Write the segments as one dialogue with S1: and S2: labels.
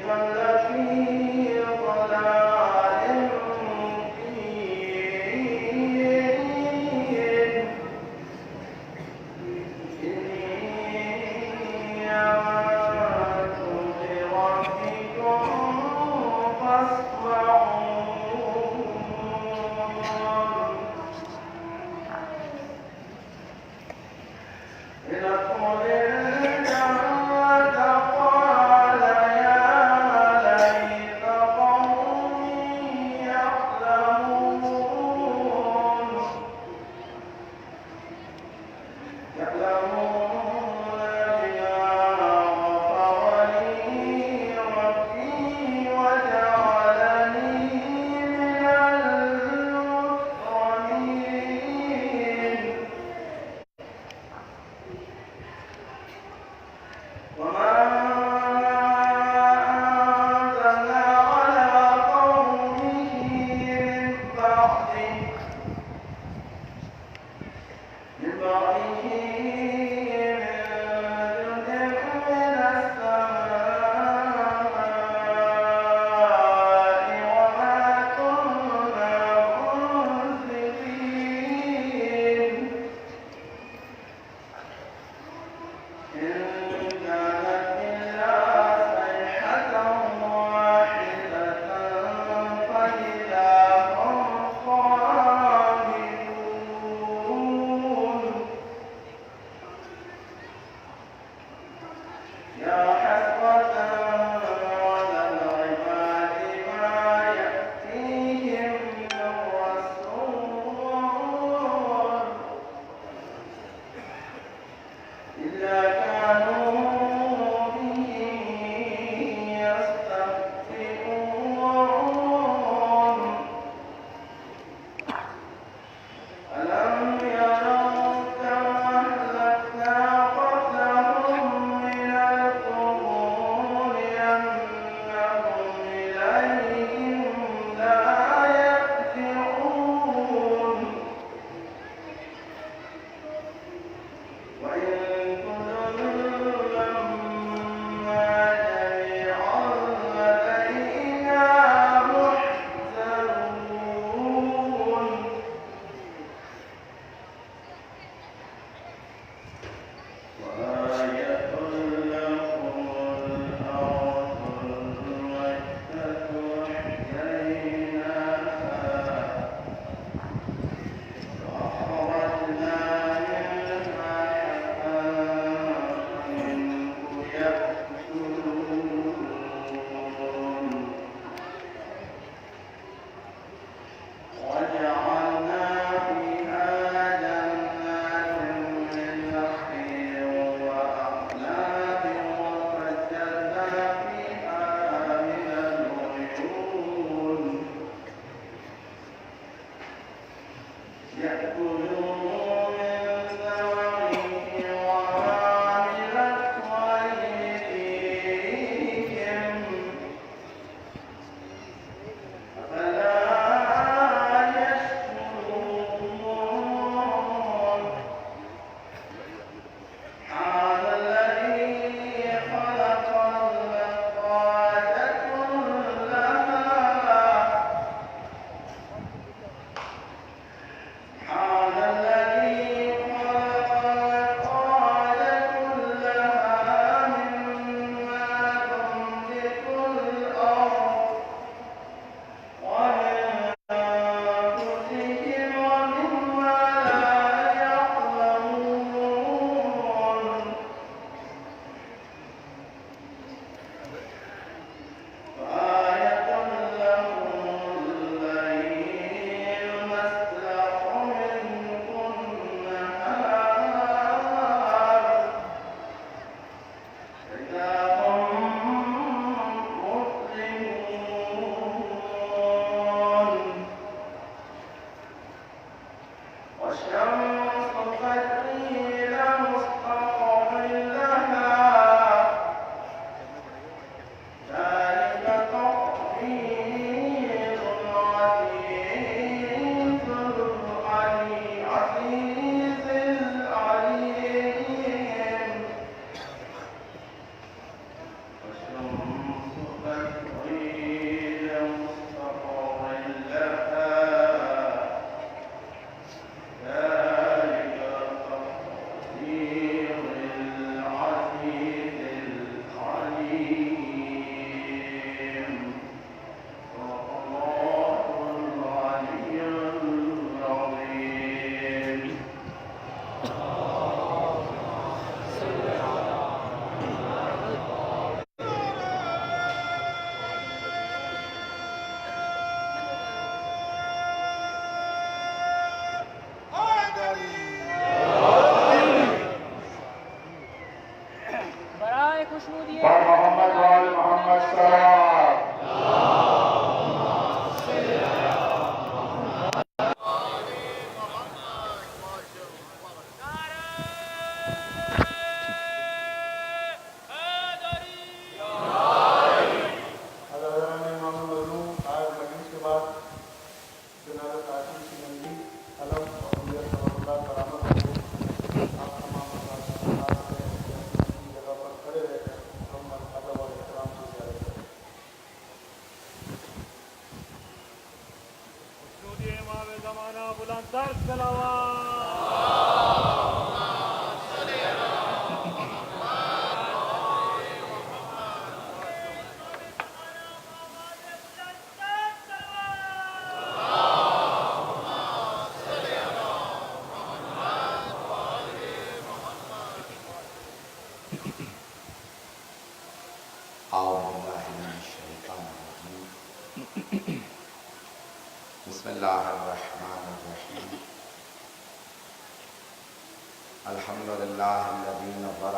S1: إن كانت محمد وآل محمد صلوات.
S2: بسم اللہ الرحمن الرحیم. الحمد للہ الذی نور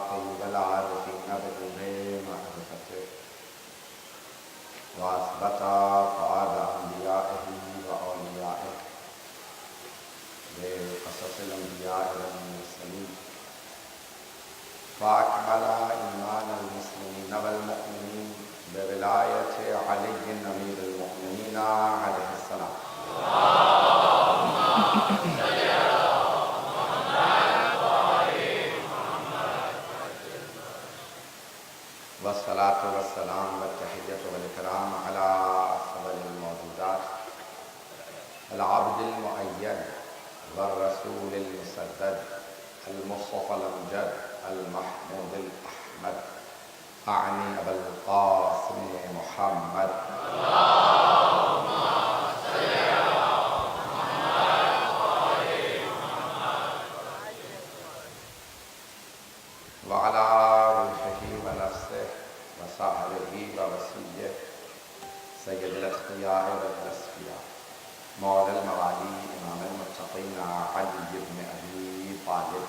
S2: قلوب العارفین بنور معرفته واثبت فؤاد انبیائہ واولیائہ بقصص الانبیاء والمرسلین فاکمل ایمان المسلمین والمؤمنین بولایت علی امیر المؤمنین علیہ السلام. والصلاة والسلام والتحیۃ والاکرام علی افضل الموجودات العبد المؤید والرسول المسدد المصطفى الامجد المحمود الاحمد اعنی ابا القاسم محمد وعلى روحه ونفسه وصحبه ووصيه سيد الأتقياء والأصفياء مولى الموالي إمام المتقين علي بن أبي طالب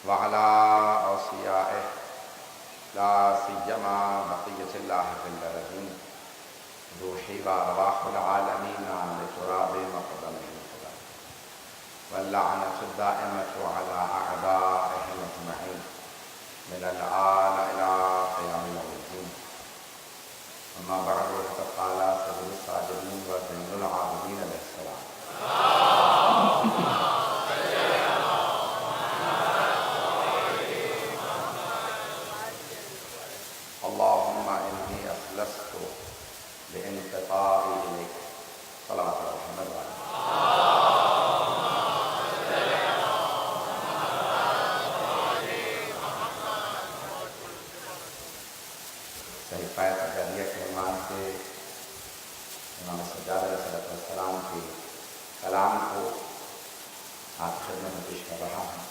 S2: وعلى أوصيائه لا سيما بقية الله في الأرضين روحي وأرواح العالمين لتراب مقدمه الخدا واللعنة الدائمة على أعدائهم أجمعين من الآن إلى قيام يوم الدين. أما بعد فقد قال سيد الساجدين وزين العابدين عليه السلام اللهم إني أخلصت بانتقائي إليك صلوات محمد وعلى صحیفہ سجادیہ کے عنوان سے امام سجاد علیہ السلام کے کلام کو آپ خدمت میں پیش کر رہا ہوں.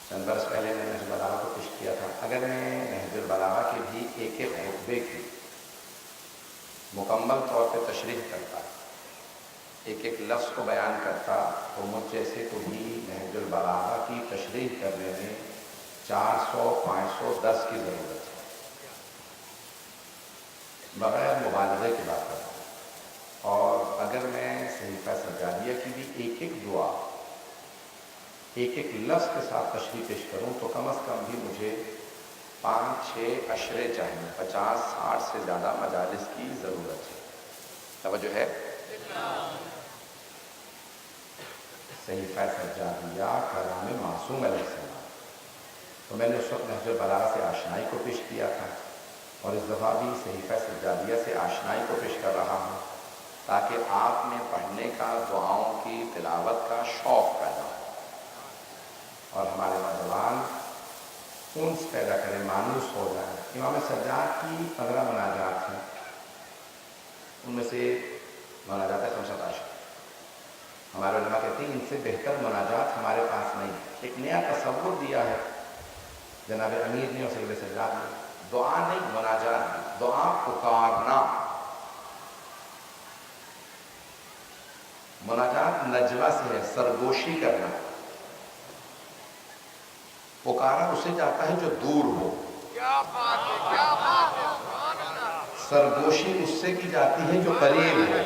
S2: چند برس پہلے میں نہج البلاغہ کو پیش کیا تھا. اگر میں نہج البلاغہ کے بھی ایک ایک خطبے کی مکمل طور پہ تشریح کرتا، ایک ایک لفظ کو بیان کرتا، تو مجھ جیسے کو بھی نہج البلاغہ کی تشریح کرنے میں 400-510 کی ضرورت ہے. بغیر مبالغے کی بات کرتا ہوں. اور اگر میں صحیفہ سجادیہ کی بھی ایک ایک دعا ایک ایک لفظ کے ساتھ تشریح پیش کروں تو کم از کم بھی مجھے 5-6 عشرے چاہیے، 50-60 سے زیادہ مجالس کی ضرورت ہے. توجہ ہے. صحیفہ سجادیہ کلام معصوم علیہ السلام، تو میں نے اس وقت نہج البلاغہ سے آشنائی کو پیش کیا تھا، اور اس دفعہ بھی صحیفہ سجادیہ سے آشنائی کو پیش کر رہا ہوں تاکہ آپ میں پڑھنے کا، دعاؤں کی تلاوت کا شوق پیدا ہو اور ہمارے نوجوان انس پیدا کریں، مانوس ہو جائیں. امام سجاد کی 15 مناجات ہیں، ان میں سے مناجات 15. ہمارے علماء کہتے ہیں ان سے بہتر مناجات ہمارے پاس نہیں. ایک نیا تصور دیا ہے جناب امیر نے اور سید سجاد نے. دعا نہیں، مناجات، دعا پکارنا. مناجات نجوہ سے ہے، سرگوشی کرنا. پکارا اسے جاتا ہے جو دور ہو، سرگوشی اس سے کی جاتی ہے جو قریب ہو.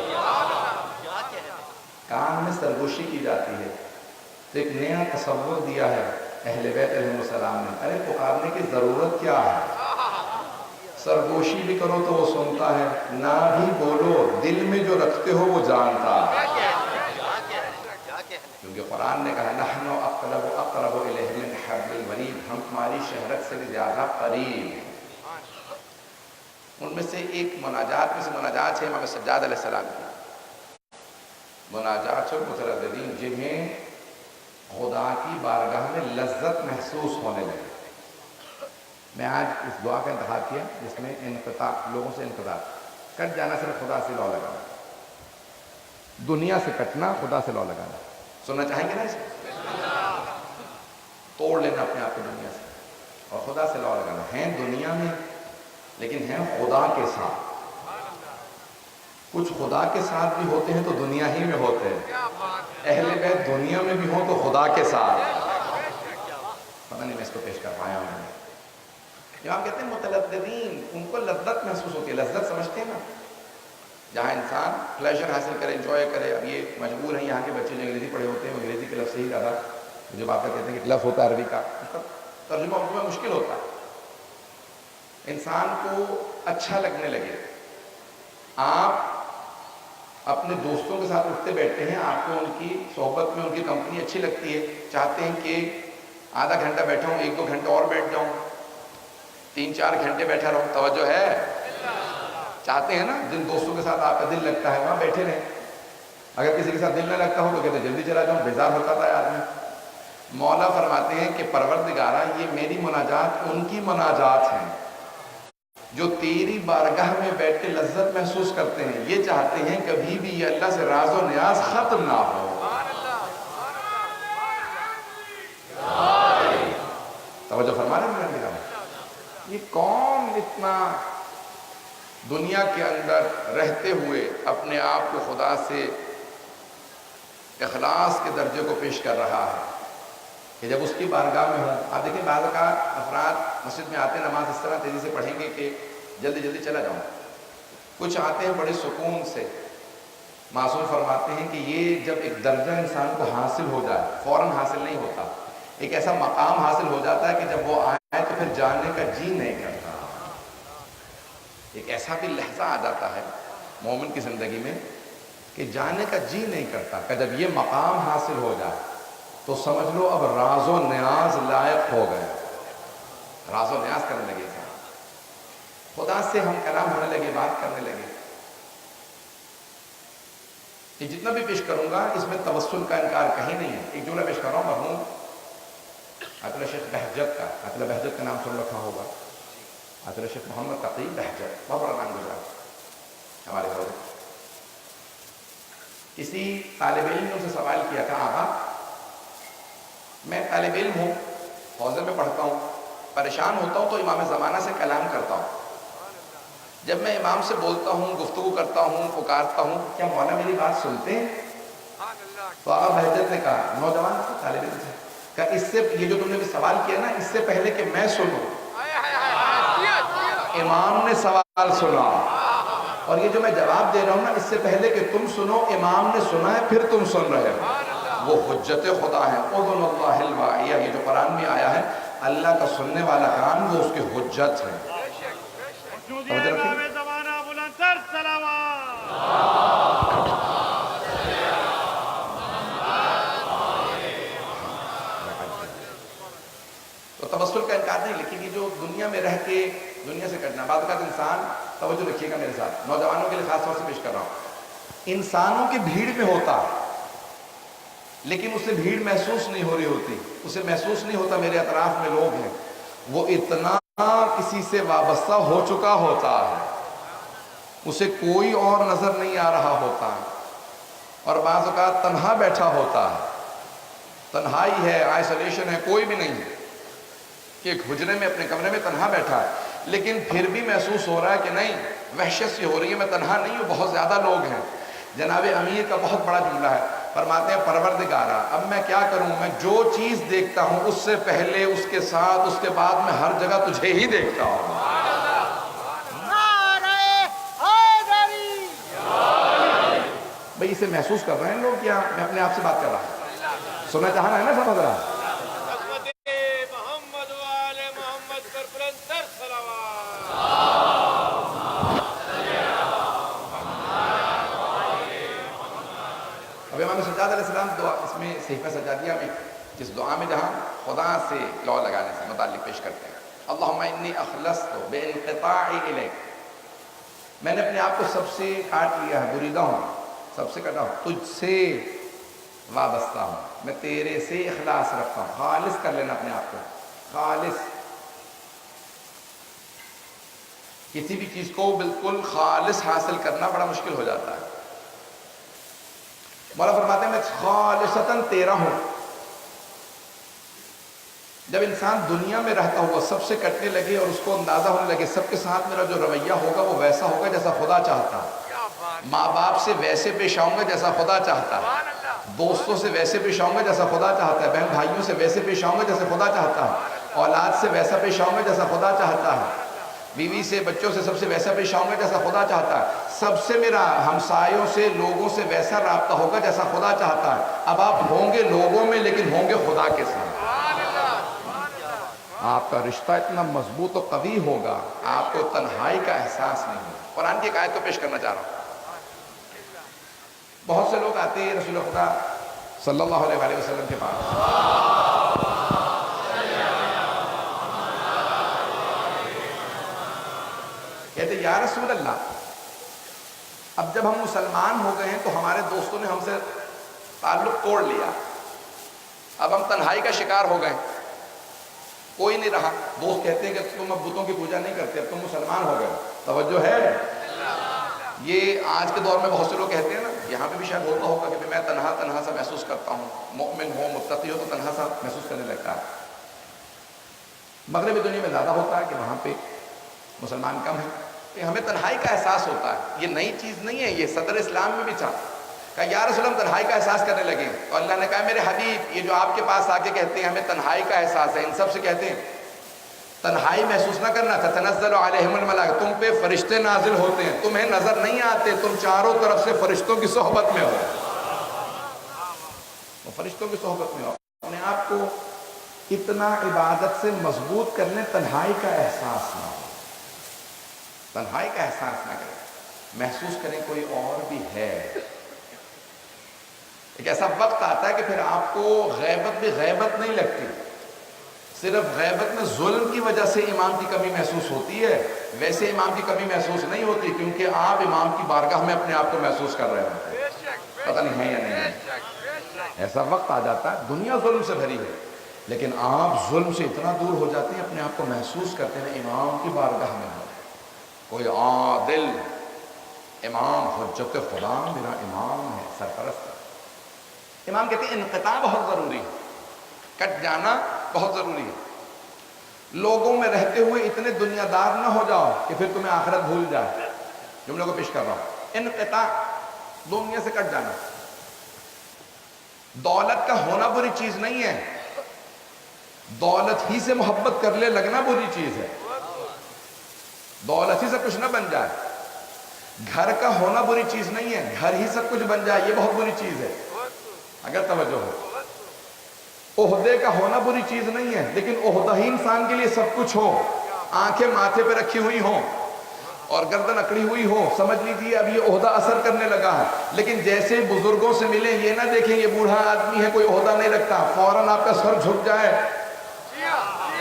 S2: کان میں سرگوشی کی جاتی ہے. تو ایک نیا تصور دیا ہے اہل بیت علیہ السلام نے. ارے پکارنے کی ضرورت کیا ہے؟ سرگوشی بھی کرو تو وہ سنتا ہے، نہ بھی بولو دل میں جو رکھتے ہو وہ جانتا ہے. کیونکہ قرآن نے کہا نحن اقرب الیہ من حبل الورید، ہم تمہاری شہرت سے بھی زیادہ قریب ہیں. ان میں سے ایک مناجات ہے امام سجاد علیہ السلام کی. مناجات مترددین جنہیں خدا کی بارگاہ میں لذت محسوس ہونے لگے. میں آج اس دعا کا انتخاب کیا جس میں انقطاع، لوگوں سے انقطاع، کٹ جانا، صرف خدا سے لو لگانا، دنیا سے کٹنا، خدا سے لو لگانا. سننا چاہیں گے نا اسے؟ توڑ لینا اپنے آپ کو دنیا سے اور خدا سے لو لگانا. ہیں دنیا میں لیکن ہیں خدا کے ساتھ. کچھ خدا کے ساتھ بھی ہوتے ہیں تو دنیا ہی میں ہوتے ہیں. اہل بیت دنیا میں بھی ہوں تو خدا کے ساتھ. پتہ نہیں میں اس کو پیش کر پایا ہوں. امام کہتے ہیں متلذذین، ان کو لذت محسوس ہوتی ہے. لذت سمجھتے ہیں نا، جہاں انسان پلیجر حاصل کرے، انجوائے کرے. اب یہ مجبور ہیں یہاں کے بچے جو انگریزی پڑھے ہوتے ہیں، وہ انگریزی کے لفظ سے ہی زیادہ جو بات کہتے ہیں کہ لفظ ہوتا ہے عربی کا، اس کا ترجمہ اردو میں مشکل ہوتا ہے. انسان کو اچھا لگنے لگے. آپ اپنے دوستوں کے ساتھ اٹھتے بیٹھتے ہیں، آپ کو ان کی صحبت میں ان کی کمپنی اچھی لگتی ہے، چاہتے ہیں کہ آدھا گھنٹہ بیٹھا ہوں، 1-2 گھنٹے اور بیٹھ جاؤں، 3-4 گھنٹے بیٹھا رہوں. توجہ ہے؟ چاہتے ہیں نا جن دوستوں کے ساتھ آپ کا دل لگتا ہے وہاں بیٹھے رہیں. اگر کسی کے ساتھ دل نہ لگتا ہو تو کہتے ہیں جلدی چلا جاؤں، بیزار ہوتا تھا آدمی. مولا فرماتے ہیں کہ پروردگارہ یہ میری مناجات ان کی مناجات ہیں جو تیری بارگاہ میں بیٹھ کے لذت محسوس کرتے ہیں. یہ چاہتے ہیں کبھی بھی یہ اللہ سے راز و نیاز ختم نہ ہو. توجہ فرما رہے ہیں میرا؟ یہ کون اتنا دنیا کے اندر رہتے ہوئے اپنے آپ کو خدا سے اخلاص کے درجے کو پیش کر رہا ہے کہ جب اس کی بارگاہ میں ہوں. آپ دیکھیں بعض اوقات افراد مسجد میں آتے ہیں، نماز اس طرح تیزی سے پڑھیں گے کہ جلدی جلدی چلا جاؤں. کچھ آتے ہیں بڑے سکون سے. معصوم فرماتے ہیں کہ یہ جب ایک درجہ انسان کو حاصل ہو جائے، فوراً حاصل نہیں ہوتا، ایک ایسا مقام حاصل ہو جاتا ہے کہ جب وہ آئے تو پھر جانے کا جی نہیں کرتا. ایک ایسا بھی لحظہ آ جاتا ہے مومن کی زندگی میں کہ جانے کا جی نہیں کرتا. کہ جب یہ مقام حاصل ہو جائے تو سمجھ لو اب راز و نیاز لائق ہو گئے. راز و نیاز کرنے لگے تھے، خدا سے ہم کلام ہونے لگے، بات کرنے لگے. یہ جتنا بھی پیش کروں گا اس میں توسل کا انکار کہیں نہیں ہے. ایک جملہ پیش کر رہا ہوں مرحوم عطیہ اللہ شیخ بہجت کا. عطیہ اللہ بہجت کا نام سن رکھا ہوگا. عطیہ اللہ شیخ محمد تقی بہجت، بہت بڑا نام گزرا ہمارے گھر. کسی طالب علم نے ان سے سوال کیا تھا، آقا میں طالب علم ہوں، حوزے میں پڑھتا ہوں، پریشان ہوتا ہوں تو امام زمانہ سے کلام کرتا ہوں. جب میں امام سے بولتا ہوں، گفتگو کرتا ہوں، پکارتا ہوں، کیا مولا میری بات سنتے ہیں؟ تو آقا بہجت نے کہا، نوجوان تھا، طالب علم تھے، کہا اس سے یہ جو تم نے بھی سوال کیا نا، اس سے پہلے کہ میں سنوں امام نے سوال سنا، اور یہ جو میں جواب دے رہا ہوں نا، اس سے پہلے کہ تم سنو امام نے سنا ہے، پھر تم سن رہے ہو. وہ حجت خدا ہے. اذن اللہ الواعیہ، یہ جو قرآن میں آیا ہے، اللہ کا سننے والا کان وہ اس کی حجت ہے. تو توسل کا انکار نہیں، لیکن یہ جو دنیا میں رہ کے دنیا سے کٹنا، بعض اوقات انسان، توجہ رکھیے گا میرے ساتھ، نوجوانوں کے لیے خاص طور سے پیش کر رہا ہوں. انسانوں کی بھیڑ میں ہوتا لیکن اسے بھیڑ محسوس نہیں ہو رہی ہوتی، اسے محسوس نہیں ہوتا میرے اطراف میں لوگ ہیں. وہ اتنا کسی سے وابستہ ہو چکا ہوتا ہے، اسے کوئی اور نظر نہیں آ رہا ہوتا ہے، اور بعض اوقات تنہا بیٹھا ہوتا ہے. تنہائی ہے، آئسولیشن ہے، کوئی بھی نہیں ہے کہ ایک حجرے میں اپنے کمرے میں تنہا بیٹھا ہے، لیکن پھر بھی محسوس ہو رہا ہے کہ نہیں، وحشت سی ہو رہی ہے، میں تنہا نہیں ہوں، بہت زیادہ لوگ ہیں. جناب امیر کا بہت بڑا جملہ ہے، فرماتے ہیں پروردگارا اب میں کیا کروں، میں جو چیز دیکھتا ہوں اس سے پہلے، اس کے ساتھ، اس کے بعد میں ہر جگہ تجھے ہی دیکھتا ہوں۔ بھئی اسے محسوس کر رہے ہیں لوگ کیا میں اپنے آپ سے بات کر رہا ہوں؟ سننا چاہ رہا ہے نا سمجھ رہا؟
S3: محمد وآل محمد پر بلندر صلوات۔
S2: اب امام سجاد علیہ السلام دعا اس میں صحیفہ سجادیہ میں جس دعا میں جہاں خدا سے لو لگانے سے متعلق پیش کرتے ہیں، اللہم انی اخلصت بانقطاعی الیک، میں نے اپنے آپ کو سب سے کاٹ لیا ہے، بریدہ ہوں، سب سے کٹا ہوں، تجھ سے وابستہ ہوں، میں تیرے سے اخلاص رکھتا ہوں۔ خالص کر لینا اپنے آپ کو، خالص، کسی بھی چیز کو بالکل خالص حاصل کرنا بڑا مشکل ہو جاتا ہے۔ مولا فرماتے ہیں میں خالصتاً تیرا ہوں۔ جب انسان دنیا میں رہتا ہوا سب سے کٹنے لگے اور اس کو اندازہ ہونے لگے سب کے ساتھ میرا جو رویہ ہوگا وہ ویسا ہوگا جیسا خدا چاہتا ہے، ماں باپ سے ویسے پیش آؤں گا جیسا خدا چاہتا ہے، دوستوں سے ویسے پیش آؤں گا جیسا خدا چاہتا ہے، بہن بھائیوں سے ویسے پیش آؤں گا جیسے خدا چاہتا ہے، اولاد سے ویسا پیش آؤں گا جیسا خدا چاہتا ہے، بیوی سے بچوں سے سب سے ویسا پیش آؤں گا جیسا خدا چاہتا ہے، سب سے میرا ہمسایوں سے لوگوں سے ویسا رابطہ ہوگا جیسا خدا چاہتا ہے۔ اب آپ ہوں گے لوگوں میں لیکن ہوں گے خدا کے ساتھ، آپ کا رشتہ اتنا مضبوط و قوی ہوگا آپ کو تنہائی کا احساس نہیں ہوگا۔ قرآن کی ایک آیت کو پیش کرنا چاہ رہا ہوں۔ بہت سے لوگ آتے ہیں رسول خدا صلی اللہ علیہ وآلہ وسلم کے پاس، کہتے یا رسول اللہ اب جب ہم مسلمان ہو گئے ہیں تو ہمارے دوستوں نے ہم سے تعلق توڑ لیا، اب ہم تنہائی کا شکار ہو گئے، کوئی نہیں رہا۔ دوست کہتے ہیں کہ تم اب بتوں کی پوجا نہیں کرتے، اب تم مسلمان ہو گئے، توجہ ہے؟ یہ آج کے دور میں بہت سے لوگ کہتے ہیں نا، یہاں پہ بھی شاید ہوتا ہوگا کہ میں تنہا سا محسوس کرتا ہوں، مومن ہو متقی ہو تو تنہا سا محسوس کرنے لگتا ہے۔ مغربی دنیا میں زیادہ ہوتا ہے کہ وہاں پہ مسلمان کم ہیں، کہ ہمیں تنہائی کا احساس ہوتا ہے۔ یہ نئی چیز نہیں ہے، یہ صدر اسلام میں بھی تھا، کہا یا رسول اللہ ہم تنہائی کا احساس کرنے لگے، تو اللہ نے کہا میرے حبیب یہ جو آپ کے پاس آ کے کہتے ہیں ہمیں تنہائی کا احساس ہے، ان سب سے کہتے ہیں تنہائی محسوس نہ کرنا تھا، تنزل علیہم الملائکہ، تم پہ فرشتے نازل ہوتے ہیں، تمہیں نظر نہیں آتے، تم چاروں طرف سے فرشتوں کی صحبت میں ہو، فرشتوں کی صحبت میں ہو، اپنے آپ کو اتنا عبادت سے مضبوط کر لیں تنہائی کا احساس نہ ہو، تنہائی کا احساس نہ کریں، محسوس کریں کوئی اور بھی ہے۔ ایک ایسا وقت آتا ہے کہ پھر آپ کو غیبت بھی غیبت نہیں لگتی، صرف غیبت میں ظلم کی وجہ سے امام کی کمی محسوس ہوتی ہے، ویسے امام کی کمی محسوس نہیں ہوتی، کیونکہ آپ امام کی بارگاہ میں اپنے آپ کو محسوس کر رہے ہوتے ہیں، پتہ نہیں ہے یا نہیں ہے۔ ایسا وقت آ جاتا ہے دنیا ظلم سے بھری ہے لیکن آپ ظلم سے اتنا دور ہو جاتے ہیں اپنے آپ کو محسوس کرتے ہیں امام کی بارگاہ میں ہو، کوئی عادل امام حجت خدا میرا امام ہے، سرپرست ہے۔ امام کہتے ہیں انقطاع بہت ضروری ہے، کٹ جانا بہت ضروری ہے، لوگوں میں رہتے ہوئے اتنے دنیا دار نہ ہو جاؤ کہ پھر تمہیں آخرت بھول جائے۔ جملے کو پیش کر رہا ہوں، انقطاع، دنیا سے کٹ جانا۔ دولت کا ہونا بری چیز نہیں ہے، دولت ہی سے محبت کر لے لگنا بری چیز ہے، دولت ہی سے کچھ نہ بن جائے۔ گھر کا ہونا بری چیز نہیں ہے، گھر ہی سب کچھ بن جائے یہ بہت بری چیز ہے، اگر توجہ ہو۔ عہدے کا ہونا بری چیز نہیں ہے لیکن عہدہ ہی انسان کے لیے سب کچھ ہو، آنکھیں ماتھے پہ رکھی ہوئی ہوں اور گردن اکڑی ہوئی ہو، سمجھ لیجیے اب یہ عہدہ اثر کرنے لگا ہے، لیکن جیسے بزرگوں سے ملیں یہ نہ دیکھیں یہ بوڑھا آدمی ہے کوئی عہدہ نہیں رکھتا، فوراً آپ کا سر جھک جائے،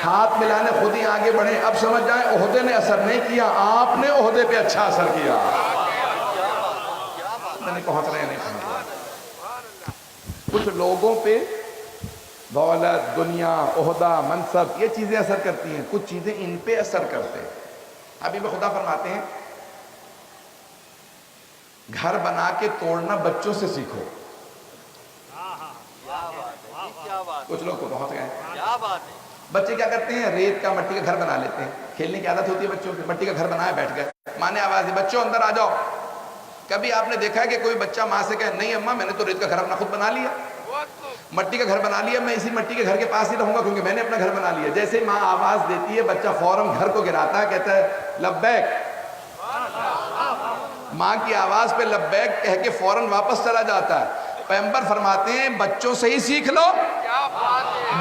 S2: ہاتھ ملانے خود ہی آگے بڑھیں، اب سمجھ جائیں عہدے نے اثر نہیں کیا، آپ نے عہدے پہ اچھا اثر کیا۔ نہیں پہنچ رہے ہیں، نہیں پہنچ رہے۔ کچھ لوگوں پہ دولت، دنیا، عہدہ، منصب یہ چیزیں اثر کرتی ہیں، کچھ چیزیں ان پہ اثر کرتے ہیں۔ حبیب خدا فرماتے ہیں گھر بنا کے توڑنا بچوں سے سیکھو۔ کچھ لوگ تو پہنچ گئے، بچے کیا کرتے ہیں ریت کا مٹی کا گھر بنا لیتے ہیں، کھیلنے کی عادت ہوتی ہے بچوں کی، مٹی کا گھر بنایا بیٹھ گئے، ماں نے آواز دی بچوں اندر آ جاؤ، کبھی آپ نے دیکھا ہے کہ کوئی بچہ ماں سے کہے نہیں اماں میں نے تو ریت کا گھر اپنا خود بنا لیا، مٹی کا گھر بنا لیا، میں اسی مٹی کے گھر کے پاس ہی رہوں گا کیونکہ میں نے اپنا گھر بنا لیا. جیسے ماں آواز دیتی ہے بچہ فوراً گھر کو گراتا ہے، کہتا ہے لبیک. ماں کی آواز پہ لبیک کہہ کے فوراً واپس چلا جاتا ہے. پیغمبر فرماتے ہیں بچوں سے ہی سیکھ لو،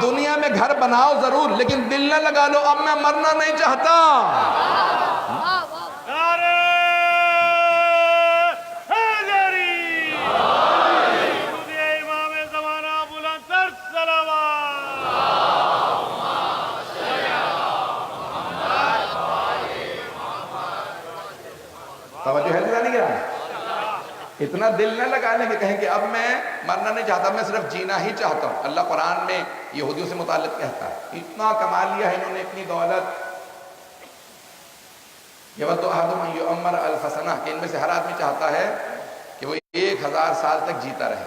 S2: دنیا میں گھر بناؤ ضرور لیکن دل نہ لگا لو اب میں مرنا نہیں چاہتا. توجہ ہے نہیں کیا؟ اتنا دل نہ لگا لیں کہ کہیں کہ اب میں مرنا نہیں چاہتا، میں صرف جینا ہی چاہتا ہوں. اللہ قرآن میں یہودیوں سے متعلق کہتا ہے اتنا کما لیا ہے انہوں نے، اتنی دولت. یود احدہم ان یعمر الف سنہ، کہ ان میں سے ہر آدمی چاہتا ہے کہ وہ 1000 سال تک جیتا رہے.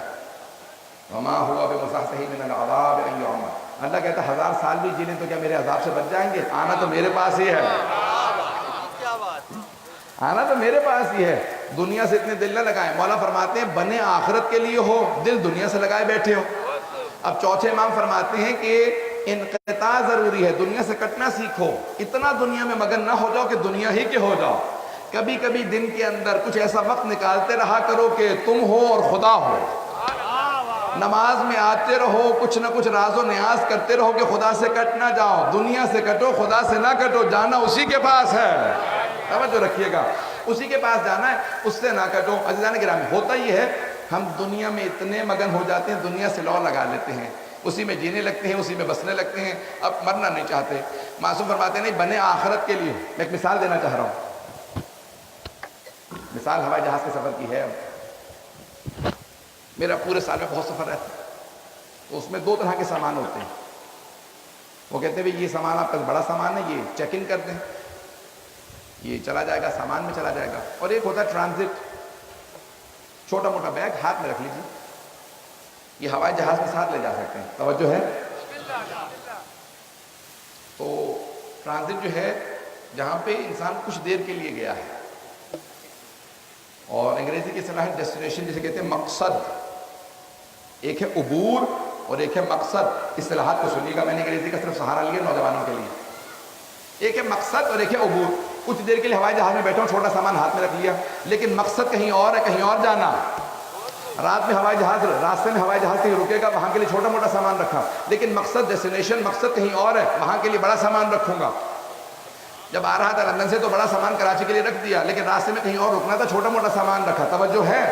S2: وما هو بمزحزح من العذاب ان یعمر. اللہ کہتا ہے 1000 سال بھی جی لیں تو کیا میرے عذاب سے بچ جائیں گے؟ آنا تو میرے پاس ہی ہے، آنا تو میرے پاس ہی ہے. دنیا سے اتنے دل نہ لگائیں. مولا فرماتے ہیں بنے آخرت کے لیے ہو، دل دنیا سے لگائے بیٹھے ہو. اب چوتھے امام فرماتے ہیں کہ انقطاع ضروری ہے، دنیا سے کٹنا سیکھو. اتنا دنیا میں مگن نہ ہو جاؤ کہ دنیا ہی کے ہو جاؤ. کبھی کبھی دن کے اندر کچھ ایسا وقت نکالتے رہا کرو کہ تم ہو اور خدا ہو. نماز میں آتے رہو، کچھ نہ کچھ راز و نیاز کرتے رہو کہ خدا سے کٹ نہ جاؤ. دنیا سے کٹو، خدا سے نہ کٹو. جانا اسی کے پاس ہے، توجہ رکھیے گا، اسی کے پاس جانا ہے، اس سے نہ کٹو. عزیزان گرامی، ہوتا یہ ہے ہم دنیا میں اتنے مگن ہو جاتے ہیں، دنیا سے لو لگا لیتے ہیں، اسی میں جینے لگتے ہیں، اسی میں بسنے لگتے ہیں، اب مرنا نہیں چاہتے. معصوم فرماتے ہیں نہیں، بنے آخرت کے لیے. میں ایک مثال دینا چاہ رہا ہوں. مثال ہوائی جہاز کے سفر کی ہے. میرا پورے سال میں بہت سفر رہتا ہے، تو اس میں 2 طرح کے سامان ہوتے ہیں. وہ کہتے ہیں یہ سامان آپ کا بڑا سامان ہے، یہ چیک ان کر دیں، یہ چلا جائے گا، سامان میں چلا جائے گا. اور ایک ہوتا ہے ٹرانزٹ، چھوٹا موٹا بیگ ہاتھ میں رکھ لیجیے، یہ ہوائی جہاز کے ساتھ لے جا سکتے ہیں. توجہ ہے. تو ٹرانزٹ جو ہے جہاں پہ انسان کچھ دیر کے لیے گیا ہے، اور انگریزی کی اصطلاح ہے ڈیسٹینیشن، جسے کہتے ہیں مقصد. ایک ہے عبور اور ایک ہے مقصد. اصطلاحات کو سنیے گا، میں نے انگریزی کا صرف سہارا لیا نوجوانوں کے لیے. ایک ہے مقصد اور ایک ہے عبور. کچھ دیر کے لیے ہوائی جہاز میں بیٹھا ہوں، چھوٹا سامان ہاتھ میں رکھ لیا، لیکن مقصد کہیں اور ہے، کہیں اور جانا. رات میں ہوائی جہاز، راستے میں ہوائی جہاز کہیں رکے گا، وہاں کے لیے چھوٹا موٹا سامان رکھا، لیکن مقصد ڈیسٹینیشن مقصد کہیں اور ہے، وہاں کے لیے بڑا سامان رکھوں گا. جب آ رہا تھا لندن سے تو بڑا سامان کراچی کے لیے رکھ دیا، لیکن راستے میں کہیں اور رکنا تھا، چھوٹا موٹا سامان رکھا. توجہ ہے.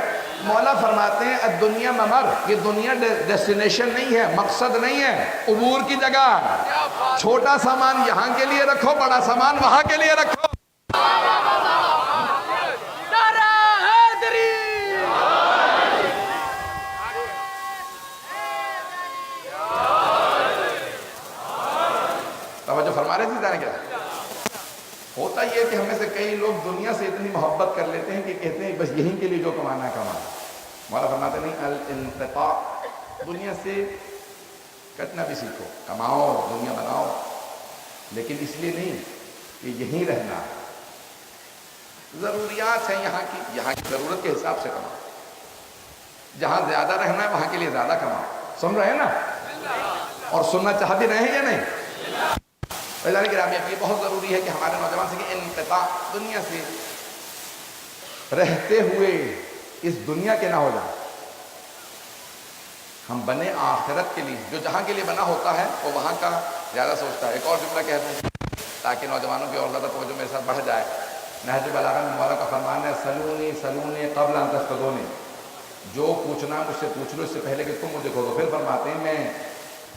S2: مولا فرماتے ہیں الدنیا ممر، یہ دنیا ڈیسٹینیشن نہیں ہے، مقصد نہیں ہے، عبور کی جگہ. چھوٹا سامان یہاں کے لیے رکھو، بڑا سامان وہاں کے لیے رکھو. توجہ فرما رہے تھے جانے کیا. ہوتا یہ کہ ہمیں سے کئی لوگ دنیا سے اتنی محبت کر لیتے ہیں کہ کہتے ہیں بس یہیں کے لیے جو کمانا ہے کمانا. مولا فرماتے نہیں الانقطاع، دنیا سے کٹنا بھی سیکھو، کماؤ، دنیا بناؤ، لیکن اس لیے نہیں کہ یہیں رہنا. ضروریات ہیں یہاں کی ضرورت کے حساب سے کماؤ. جہاں زیادہ رہنا ہے وہاں کے لیے زیادہ کماؤ. سن رہے ہیں نا؟ اور سننا چاہ بھی رہے ہیں یا نہیں؟ عزیزان گرامی، اب یہ بہت ضروری ہے کہ ہمارے نوجوان سے کہ انقطاع، دنیا سے رہتے ہوئے اس دنیا کے نہ ہو جائیں. ہم بنے آخرت کے لیے. جو جہاں کے لیے بنا ہوتا ہے وہ وہاں کا زیادہ سوچتا ہے. ایک اور جملہ کہہ دوں تاکہ نوجوانوں کی اور زیادہ توجہ میرے ساتھ بڑھ جائے. نہج البلاغہ میں مولا کا فرمان ہے سلونی سلونی قبل ان تسألونی، جو پوچھنا مجھ سے پوچھ لو اس سے پہلے کہ تم مجھے کھولو. پھر فرماتے ہیں میں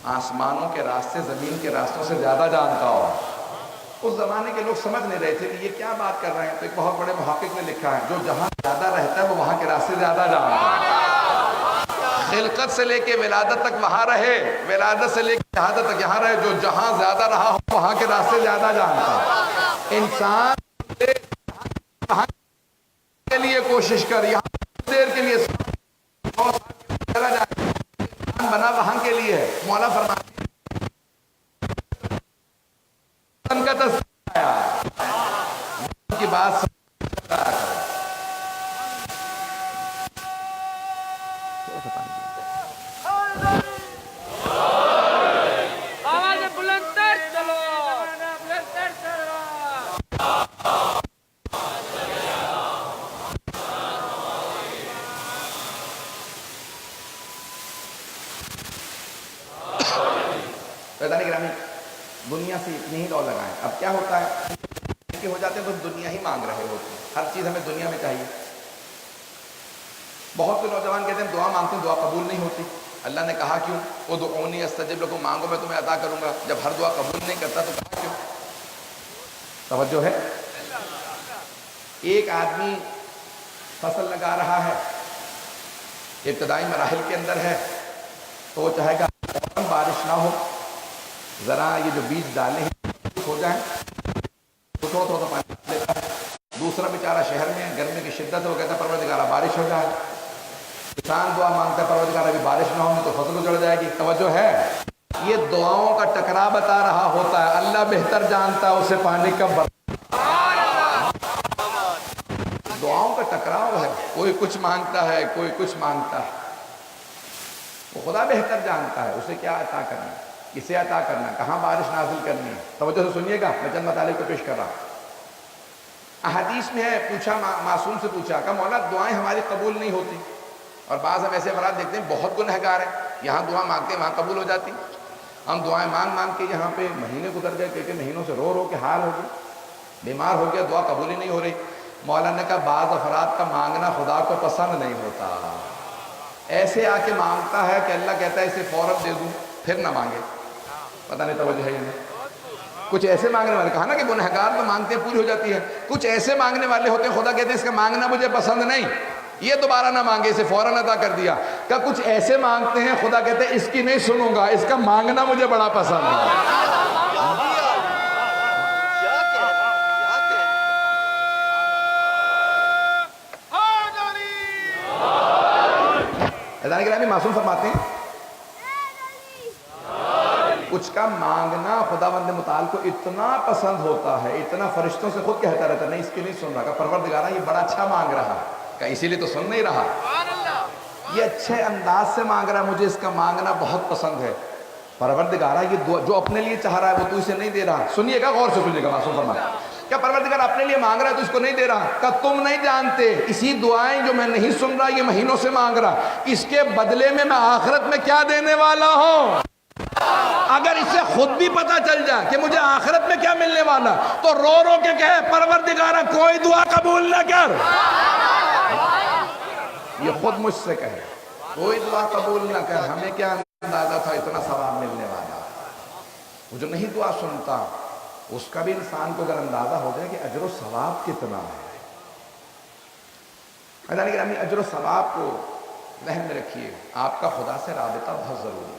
S2: آسمانوں کے راستے زمین کے راستوں سے زیادہ جانتا ہوں. اس زمانے کے لوگ سمجھ نہیں رہے تھے کہ یہ کیا بات کر رہے ہیں. تو ایک بہت بڑے محقق نے لکھا ہے جو جہاں زیادہ رہتا ہے وہ وہاں کے راستے زیادہ جانتا ہے. خلقت سے لے کے ولادت تک وہاں رہے، ولادت سے لے کے شہادت تک یہاں رہے، جو جہاں زیادہ رہا ہو وہاں کے راستے زیادہ جانتا ہے. انسان وہاں کے لیے کوشش کر، یہاں دیر کے لیے چلا جائے، بنا وہاں کے لیے ہے. مولا فرماتے کا تذکرہ کی بات
S3: آواز بلند تر چلو بلند تر چلو
S2: فیضان گرامی دنیا سے اتنی ہی لو لگائیں. اب کیا ہوتا ہے کہ ہو جاتے ہیں تو دنیا ہی مانگ رہے ہوتے ہیں, ہر چیز ہمیں دنیا میں چاہیے. بہت سے نوجوان کہتے ہیں دعا مانگتے ہیں دعا قبول نہیں ہوتی. اللہ نے کہا کیوں؟ ادعونی استجب لکم, مانگو میں تمہیں عطا کروں گا. جب ہر دعا قبول نہیں کرتا تو کہا کیوں؟ توجہ ہے. ایک آدمی فصل لگا رہا ہے, ابتدائی مراحل کے اندر ہے, تو وہ چاہے گا بارش نہ ہو, ذرا یہ جو بیج ڈالے ہیں ہو جائیں, تو تھوڑا تھوڑا پانی لیتا ہے. دوسرا بیچارہ شہر میں ہے, گرمی کی شدت ہے, وہ کہتا ہے پروردگارہ بارش ہو جائے. کسان دعا مانگتا ہے پروردگارہ ابھی بارش نہ ہوگی تو فصل اجڑ جائے گی. توجہ ہے. یہ دعاؤں کا ٹکرا بتا رہا ہوتا ہے. اللہ بہتر جانتا ہے اسے پانی کب دعاؤں کا ٹکراؤ ہے. کوئی کچھ مانگتا ہے, کوئی کچھ مانگتا ہے. وہ خدا بہتر جانتا ہے اسے کیا عطا کرنا, کسے عطا کرنا, کہاں بارش نازل کرنی ہے. توجہ سے سنیے گا, میں چند مطالب کو پیش کر رہا ہوں. احادیث میں ہے, پوچھا معصوم سے پوچھا کہ مولا دعائیں ہماری قبول نہیں ہوتی, اور بعض ہم ایسے افراد دیکھتے ہیں بہت گنہگار ہیں, یہاں دعا مانگتے ہیں وہاں قبول ہو جاتی. ہم دعائیں مانگ مانگ کے یہاں پہ مہینے گزر گئے, کئی مہینوں سے رو رو کے حال ہو گئے, بیمار ہو گیا, دعا قبول ہی نہیں ہو رہی. مولا نے کہا بعض افراد کا مانگنا خدا کو پسند نہیں ہوتا. ایسے آ کے مانگتا ہے کہ اللہ کہتا ہے اسے فوراً دے دوں, پھر نہ مانگے. پتہ نہیں توجہ ہے یا نہیں. کچھ ایسے مانگنے والے, کہا نا کہ گنہگار تو مانگتے ہیں پوری ہو جاتی ہے. کچھ ایسے مانگنے والے ہوتے ہیں خدا کہتے ہیں اس کا مانگنا مجھے پسند نہیں, یہ دوبارہ نہ مانگے, اسے فوراً عطا کر دیا. کہ کچھ ایسے مانگتے ہیں خدا کہتے ہیں اس کی نہیں سنوں گا, اس کا مانگنا مجھے بڑا پسند ہے. حضرت گرامی معصوم فرماتے ہیں کچھ کا مانگنا خداوند متعال کو اتنا پسند ہوتا ہے, اتنا فرشتوں سے خود کہتا رہتا نہیں اس کی نہیں سن رہا, کہ پروردگارہ یہ بڑا اچھا مانگ رہا, کہ اسی لیے تو سن نہیں رہا, یہ اچھے انداز سے مانگ رہا ہے, مجھے اس کا مانگنا بہت پسند ہے. پروردگارہ یہ جو اپنے لیے چاہ رہا ہے وہ تو اسے نہیں دے رہا. سنیے گا, غور سے سنیے گا. معصوم فرماتے ہیں کیا پروردگار اپنے لیے مانگ رہا ہے تو اس کو نہیں دے رہا؟ کہ تم نہیں جانتے اسی دعائیں جو میں نہیں سن رہا یہ مہینوں سے مانگ رہا, اس کے بدلے میں آخرت میں کیا دینے والا ہوں. اگر اسے خود بھی پتا چل جائے کہ مجھے آخرت میں کیا ملنے والا, تو رو رو کے کہے پروردگارہ کوئی دعا قبول نہ کر. یہ خود مجھ سے کہے کوئی دعا قبول نہ کر. ہمیں کیا اندازہ تھا اتنا ثواب ملنے والا. وہ جو نہیں دعا سنتا اس کا بھی انسان کو اگر اندازہ ہو جائے کہ اجر و ثواب کتنا ہے. حضرت گرامی اجر و ثواب کو ذہن میں رکھیے, آپ کا خدا سے رابطہ بہت ضروری ہے.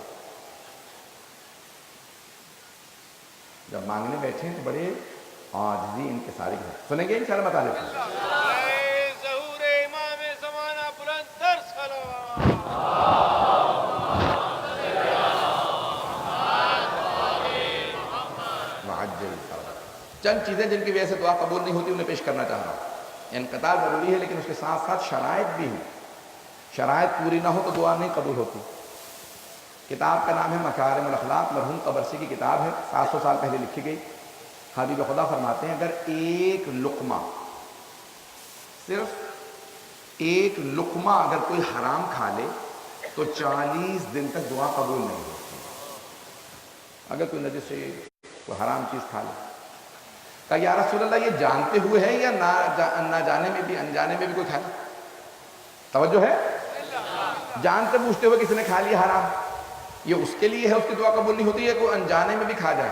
S2: جب مانگنے بیٹھے ہیں تو بڑے عاجزی انکساری ہے. سنیں گے انشاءاللہ مطالب.
S3: ظہور امام زمانہ بلند تر صلوات.
S2: چند چیزیں جن کی وجہ سے دعا قبول نہیں ہوتی انہیں پیش کرنا چاہ رہا ہوں. انقطاع ضروری ہے لیکن اس کے ساتھ ساتھ شرائط بھی ہیں. شرائط پوری نہ ہو تو دعا نہیں قبول ہوتی. کتاب کا نام ہے مکارم الاخلاق, مرحوم قبرسی کی کتاب ہے, 700 سال پہلے لکھی گئی. حبیب خدا فرماتے ہیں اگر ایک لقمہ, صرف ایک لقمہ اگر کوئی حرام کھا لے تو 40 دن تک دعا قبول نہیں ہوتی. اگر کوئی نجس سے کوئی حرام چیز کھا لے, کہا یا رسول اللہ یہ جانتے ہوئے ہے یا نہ جانے میں بھی انجانے میں بھی کوئی کھائے؟ توجہ ہے. جانتے بوجھتے ہوئے کسی نے کھا لیا حرام, یہ اس کے لیے ہے اس کی دعا قبول نہیں ہوتی ہے. کوئی انجانے میں بھی کھا جائے,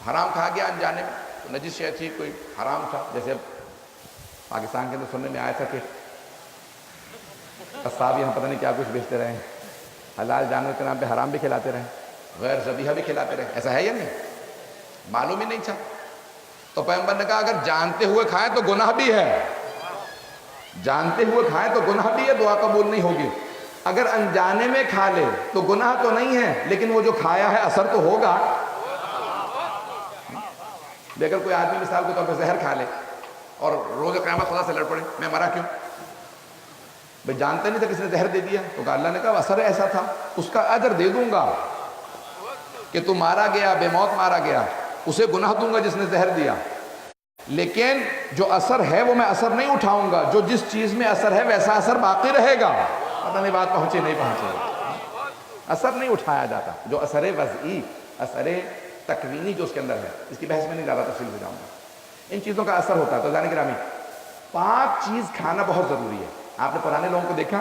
S2: حرام کھا گیا انجانے میں, تو نجس شے تھی, کوئی حرام تھا. جیسے پاکستان کے اندر سننے میں آیا تھا کہ قصاب یہاں پتہ نہیں کیا کچھ بیچتے رہے, حلال جانور کے نام پہ حرام بھی کھلاتے رہے, غیر ذبیحہ بھی کھلاتے رہے. ایسا ہے یا نہیں؟ معلوم ہی نہیں تھا. تو پیغمبر نے کہا اگر جانتے ہوئے کھائیں تو گناہ بھی ہے, جانتے ہوئے کھائیں تو گناہ بھی ہے, دعا قبول نہیں ہوگی. اگر انجانے میں کھا لے تو گناہ تو نہیں ہے لیکن وہ جو کھایا ہے اثر تو ہوگا. لیکن کوئی آدمی مثال کے طور پہ زہر کھا لے اور روز قیامت خدا سے لڑ پڑے, میں مرا کیوں؟ بھئی جانتے نہیں تھا کس نے زہر دے دیا؟ تو کہا اللہ نے کہا اثر ایسا تھا، اس کا اجر دے دوں گا کہ تو مارا گیا، بے موت مارا گیا، اسے گناہ دوں گا جس نے زہر دیا، لیکن جو اثر ہے وہ میں اثر نہیں اٹھاؤں گا، جو جس چیز میں اثر ہے ویسا اثر باقی رہے گا۔ پتہ نہیں بات پہنچے نہیں پہنچے، اثر نہیں اٹھایا جاتا، جو اثر وضعی، اثر تکوینی جو اس کے اندر ہے، اس کی بحث میں نہیں زیادہ تفصیل سے جاؤں گا، ان چیزوں کا اثر ہوتا ہے۔ تو جانے گرامی، پاک چیز کھانا بہت ضروری ہے۔ آپ نے پرانے لوگوں کو دیکھا،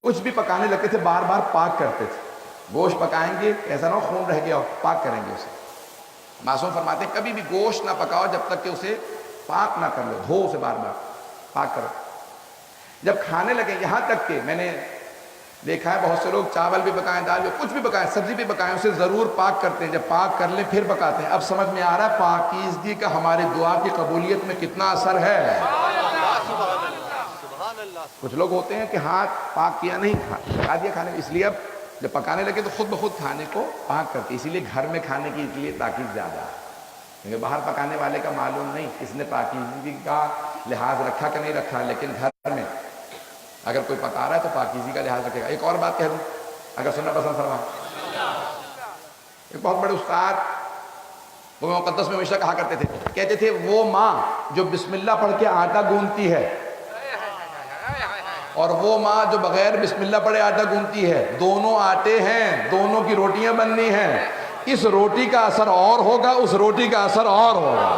S2: کچھ بھی پکانے لگتے تھے بار بار پاک کرتے تھے، گوشت پکائیں گے ایسا نہ ہو خون رہ گیا ہو، پاک کریں گے اسے۔ معصوم فرماتے ہیں کبھی بھی گوشت نہ پکاؤ جب تک کہ اسے پاک نہ کر لو، دھو اسے بار بار، پاک کرو۔ جب کھانے لگے، یہاں تک کہ میں نے دیکھا ہے بہت سے لوگ چاول بھی پکائیں، دال بھی، کچھ بھی پکائیں، سبزی بھی پکائیں، اسے ضرور پاک کرتے ہیں، جب پاک کر لیں پھر پکاتے ہیں۔ اب سمجھ میں آ رہا ہے پاکیزگی کا ہماری دعا کی قبولیت میں کتنا اثر ہے۔ کچھ لوگ ہوتے ہیں کہ ہاتھ پاک کیا نہیں، پکا دیا کھانے، اس لیے اب جب پکانے لگے تو خود بخود کھانے کو پاک کرتے، اسی لیے گھر میں کھانے کی اس لیے تاکید زیادہ ہے، کیونکہ باہر پکانے والے کا معلوم نہیں اس نے پاکیزگی کا لحاظ رکھا کہ نہیں رکھا، لیکن گھر میں اگر کوئی پکا رہا ہے تو پاکیزگی کا لحاظ رکھے گا۔ ایک اور بات کہہ دوں اگر سننا پسند فرما، ایک بہت بڑے استاد وہ مقدس میں ہمیشہ کہا کرتے تھے، کہتے تھے وہ ماں جو بسم اللہ پڑھ کے آٹا گوندتی ہے اور وہ ماں جو بغیر بسم اللہ پڑھے آٹا گوندتی ہے، دونوں آٹے ہیں، دونوں کی روٹیاں بننی ہیں، اس روٹی کا اثر اور ہوگا، اس روٹی کا اثر اور ہوگا۔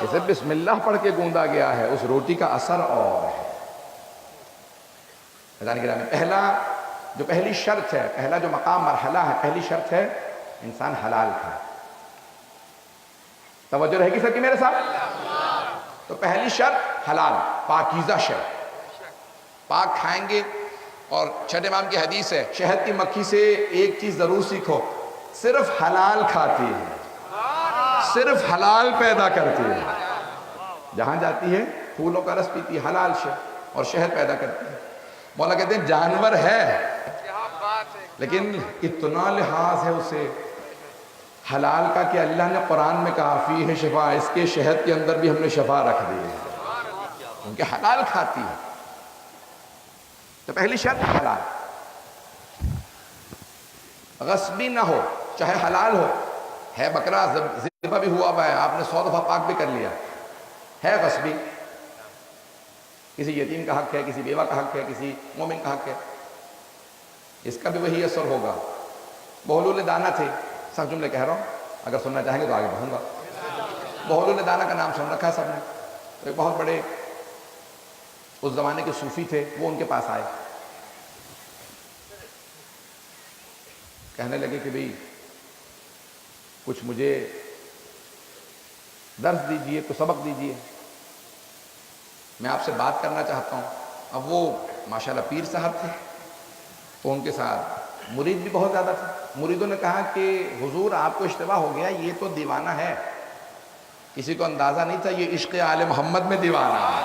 S2: اسے بسم اللہ پڑھ کے گوندا گیا ہے، اس روٹی کا اثر اور ہے۔ پہلی شرط ہے، پہلا جو مقام مرحلہ ہے، پہلی شرط ہے انسان حلال کھائے۔ توجہ رہے گی سر کی میرے ساتھ؟ تو پہلی شرط حلال، پاکیزہ شے، پاک کھائیں گے۔ اور چھٹے امام کی حدیث ہے، شہد کی مکھی سے ایک چیز ضرور سیکھو، صرف حلال کھاتی ہے، صرف حلال پیدا کرتی ہے، جہاں جاتی ہے پھولوں کا رس پیتی ہے، حلال شے، اور شہد پیدا کرتی ہے۔ مولا کہتے ہیں جانور ہے لیکن اتنا لحاظ ہے اسے حلال کا کہ اللہ نے قرآن میں کہا فیہ شفا، اس کے شہد کے اندر بھی ہم نے شفا رکھ دی ہے، کیونکہ حلال کھاتی ہے۔ تو پہلی شرط حلال، غصبی نہ ہو، چاہے حلال ہو، ہے بکرا ذبح بھی ہوا ہے، آپ نے 100 دفعہ پاک بھی کر لیا، ہے غصبی، کسی یتیم کا حق ہے، کسی بیوہ کا حق ہے، کسی مومن کا حق ہے، اس کا بھی وہی اثر ہوگا۔ بہلول دانہ تھے، سب جملے کہہ رہا ہوں، اگر سننا چاہیں گے تو آگے بڑھوں گا۔ بہلول دانہ کا نام سن رکھا ہے سب نے، تو ایک بہت بڑے اس زمانے کے صوفی تھے، وہ ان کے پاس آئے، کہنے لگے کہ بھئی کچھ مجھے درس دیجئے، کچھ سبق دیجئے، میں آپ سے بات کرنا چاہتا ہوں۔ اب وہ ماشاءاللہ پیر صاحب تھے، تو ان کے ساتھ مرید بھی بہت زیادہ تھے۔ مریدوں نے کہا کہ حضور آپ کو اشتباہ ہو گیا، یہ تو دیوانہ ہے، کسی کو اندازہ نہیں تھا یہ عشق آل محمد میں دیوانہ ہے،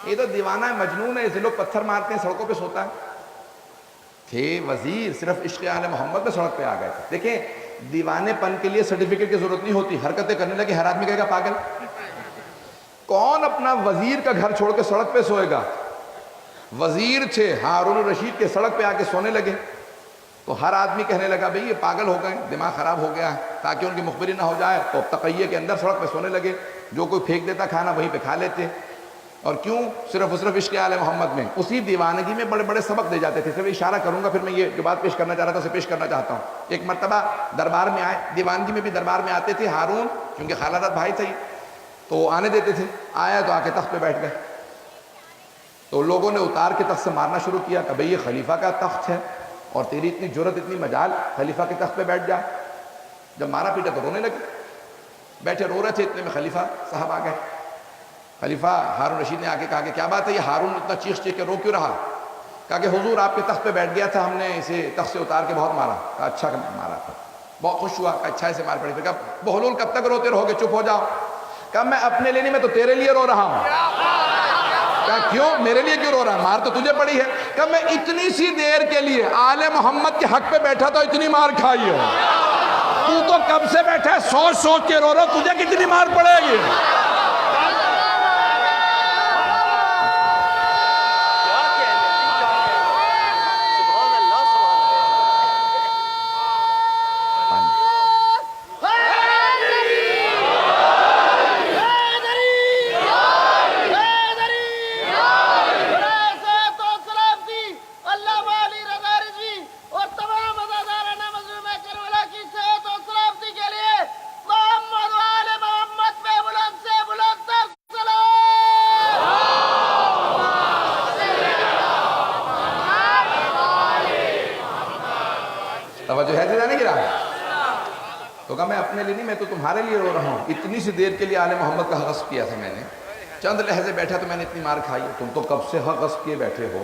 S2: یہ تو دیوانہ ہے، مجنون ہے، اسے لوگ پتھر مارتے ہیں، سڑکوں پہ سوتا ہے۔ تھے وزیر، صرف عشق آل محمد میں سڑک پہ آ گئے تھے۔ دیکھیں دیوانے پن کے لیے سرٹیفکیٹ کی ضرورت نہیں ہوتی، حرکتیں کرنے لگے ہر آدمی کہے گا پاگل۔ کون اپنا وزیر کا گھر چھوڑ کے سڑک پہ سوئے گا؟ وزیر تھے ہارون الرشید کے، سڑک پہ آ کے سونے لگے، تو ہر آدمی کہنے لگا بھئی یہ پاگل ہو گئے، دماغ خراب ہو گیا ہے، تاکہ ان کی مخبری نہ ہو جائے، تو تقیہ کے اندر سڑک پہ سونے لگے، جو کوئی پھینک دیتا کھانا وہیں پہ کھا لیتے۔ اور کیوں؟ صرف عشق آل محمد میں، اسی دیوانگی میں بڑے بڑے سبق دے جاتے تھے۔ صرف اشارہ کروں گا، پھر میں یہ جو بات پیش کرنا چاہ رہا تھا اسے پیش کرنا چاہتا ہوں۔ ایک مرتبہ دربار میں آئے، دیوانگی میں بھی دربار میں آتے تھے، ہارون کیونکہ خالہ زاد بھائی تھے تو آنے دیتے تھے، آیا تو آ کے تخت پہ بیٹھ گئے، تو لوگوں نے اتار کے تخت سے مارنا شروع کیا کہ بھئی یہ خلیفہ کا تخت ہے اور تیری اتنی جرت، اتنی مجال، خلیفہ کے تخت پہ بیٹھ جا۔ جب مارا پیٹا تو رونے لگے، بیٹھے رو رہے تھے، اتنے میں خلیفہ صاحب آ گئے۔ خلیفہ ہارون رشید نے آ کے کہا کہ کیا بات ہے، یہ ہارون اتنا چیخ چیخ کے رو کیوں رہا؟ کہا کہ حضور آپ کے تخت پہ بیٹھ گیا تھا، ہم نے اسے تخت سے اتار کے بہت مارا۔ کہا اچھا مارا تھا، بہت خوش ہوا، کہا اچھا اسے مار پڑی۔ پھر کہا بہلول کب تک روتے رہو گے، چپ ہو جاؤ۔ کہا میں اپنے لیے نہیں، میں تو تیرے لیے رو رہا ہوں۔ کہا کیوں، میرے لیے کیوں رو رہا ہے، مار تو تجھے پڑی ہے۔ کہا میں اتنی سی دیر کے لیے آل محمد کے حق پہ بیٹھا تو اتنی مار کھائی ہے، تو تو کب سے بیٹھا ہے سوچ سوچ کے رو رہا، تجھے کتنی مار پڑے گی۔ توجہ ہے جانے گرا؟ تو کہا میں اپنے لیے نہیں، میں تو تمہارے لیے رو رہا ہوں، اتنی سی دیر کے لیے آل محمد کا حق غصب کیا تھا میں نے، چند لحظے بیٹھا تو میں نے اتنی مار کھائی، تم تو کب سے حق غصب کیے بیٹھے ہو،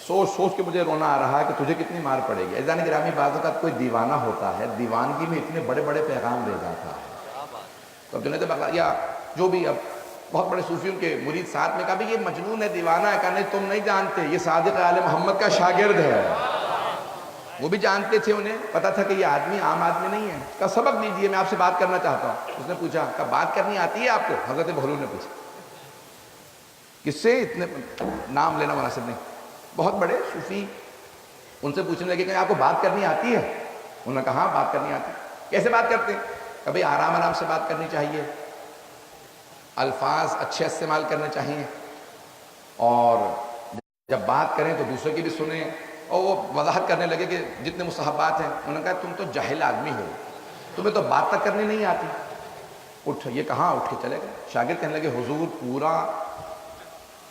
S2: سوچ سوچ کے مجھے رونا آ رہا ہے کہ تجھے کتنی مار پڑے گی۔ عزیزان گرامی، بعض اوقات کوئی دیوانہ ہوتا ہے، دیوانگی میں اتنے بڑے بڑے پیغام دے جاتا ہے۔ تو اب جنید بغدادی یا جو بھی اب بہت بڑے صوفیوں کے مرید ساتھ میں کہا بھی یہ مجنون ہے، دیوانہ ہے، کہا نہیں تم نہیں جانتے، یہ صادق آل محمد کا شاگرد ہے۔ وہ بھی جانتے تھے، انہیں پتا تھا کہ یہ آدمی عام آدمی نہیں ہے۔ کہا سبق دیجئے، میں آپ سے بات کرنا چاہتا ہوں۔ اس نے پوچھا، کہا بات کرنی آتی ہے آپ کو؟ حضرت بہلول نے پوچھا۔ کس سے؟ اتنے نام لینا مناسب نہیں، بہت بڑے صوفی ان سے پوچھنے لگے کہ آپ کو بات کرنی آتی ہے؟ انہوں نے کہا ہاں بات کرنی آتی ہے۔ کیسے بات کرتے ہیں؟ کبھی آرام آرام سے بات کرنی چاہیے، الفاظ اچھے استعمال کرنے چاہیے، اور جب بات کریں تو دوسرے کی بھی سنیں۔ اور وہ وضاحت کرنے لگے کہ جتنے مستحبات ہیں، انہوں نے کہا تم تو جاہل آدمی ہو، تمہیں تو بات تک کرنی نہیں آتی، اٹھ۔ یہ کہاں اٹھ کے چلے گئے؟ شاگرد کہنے لگے حضور پورا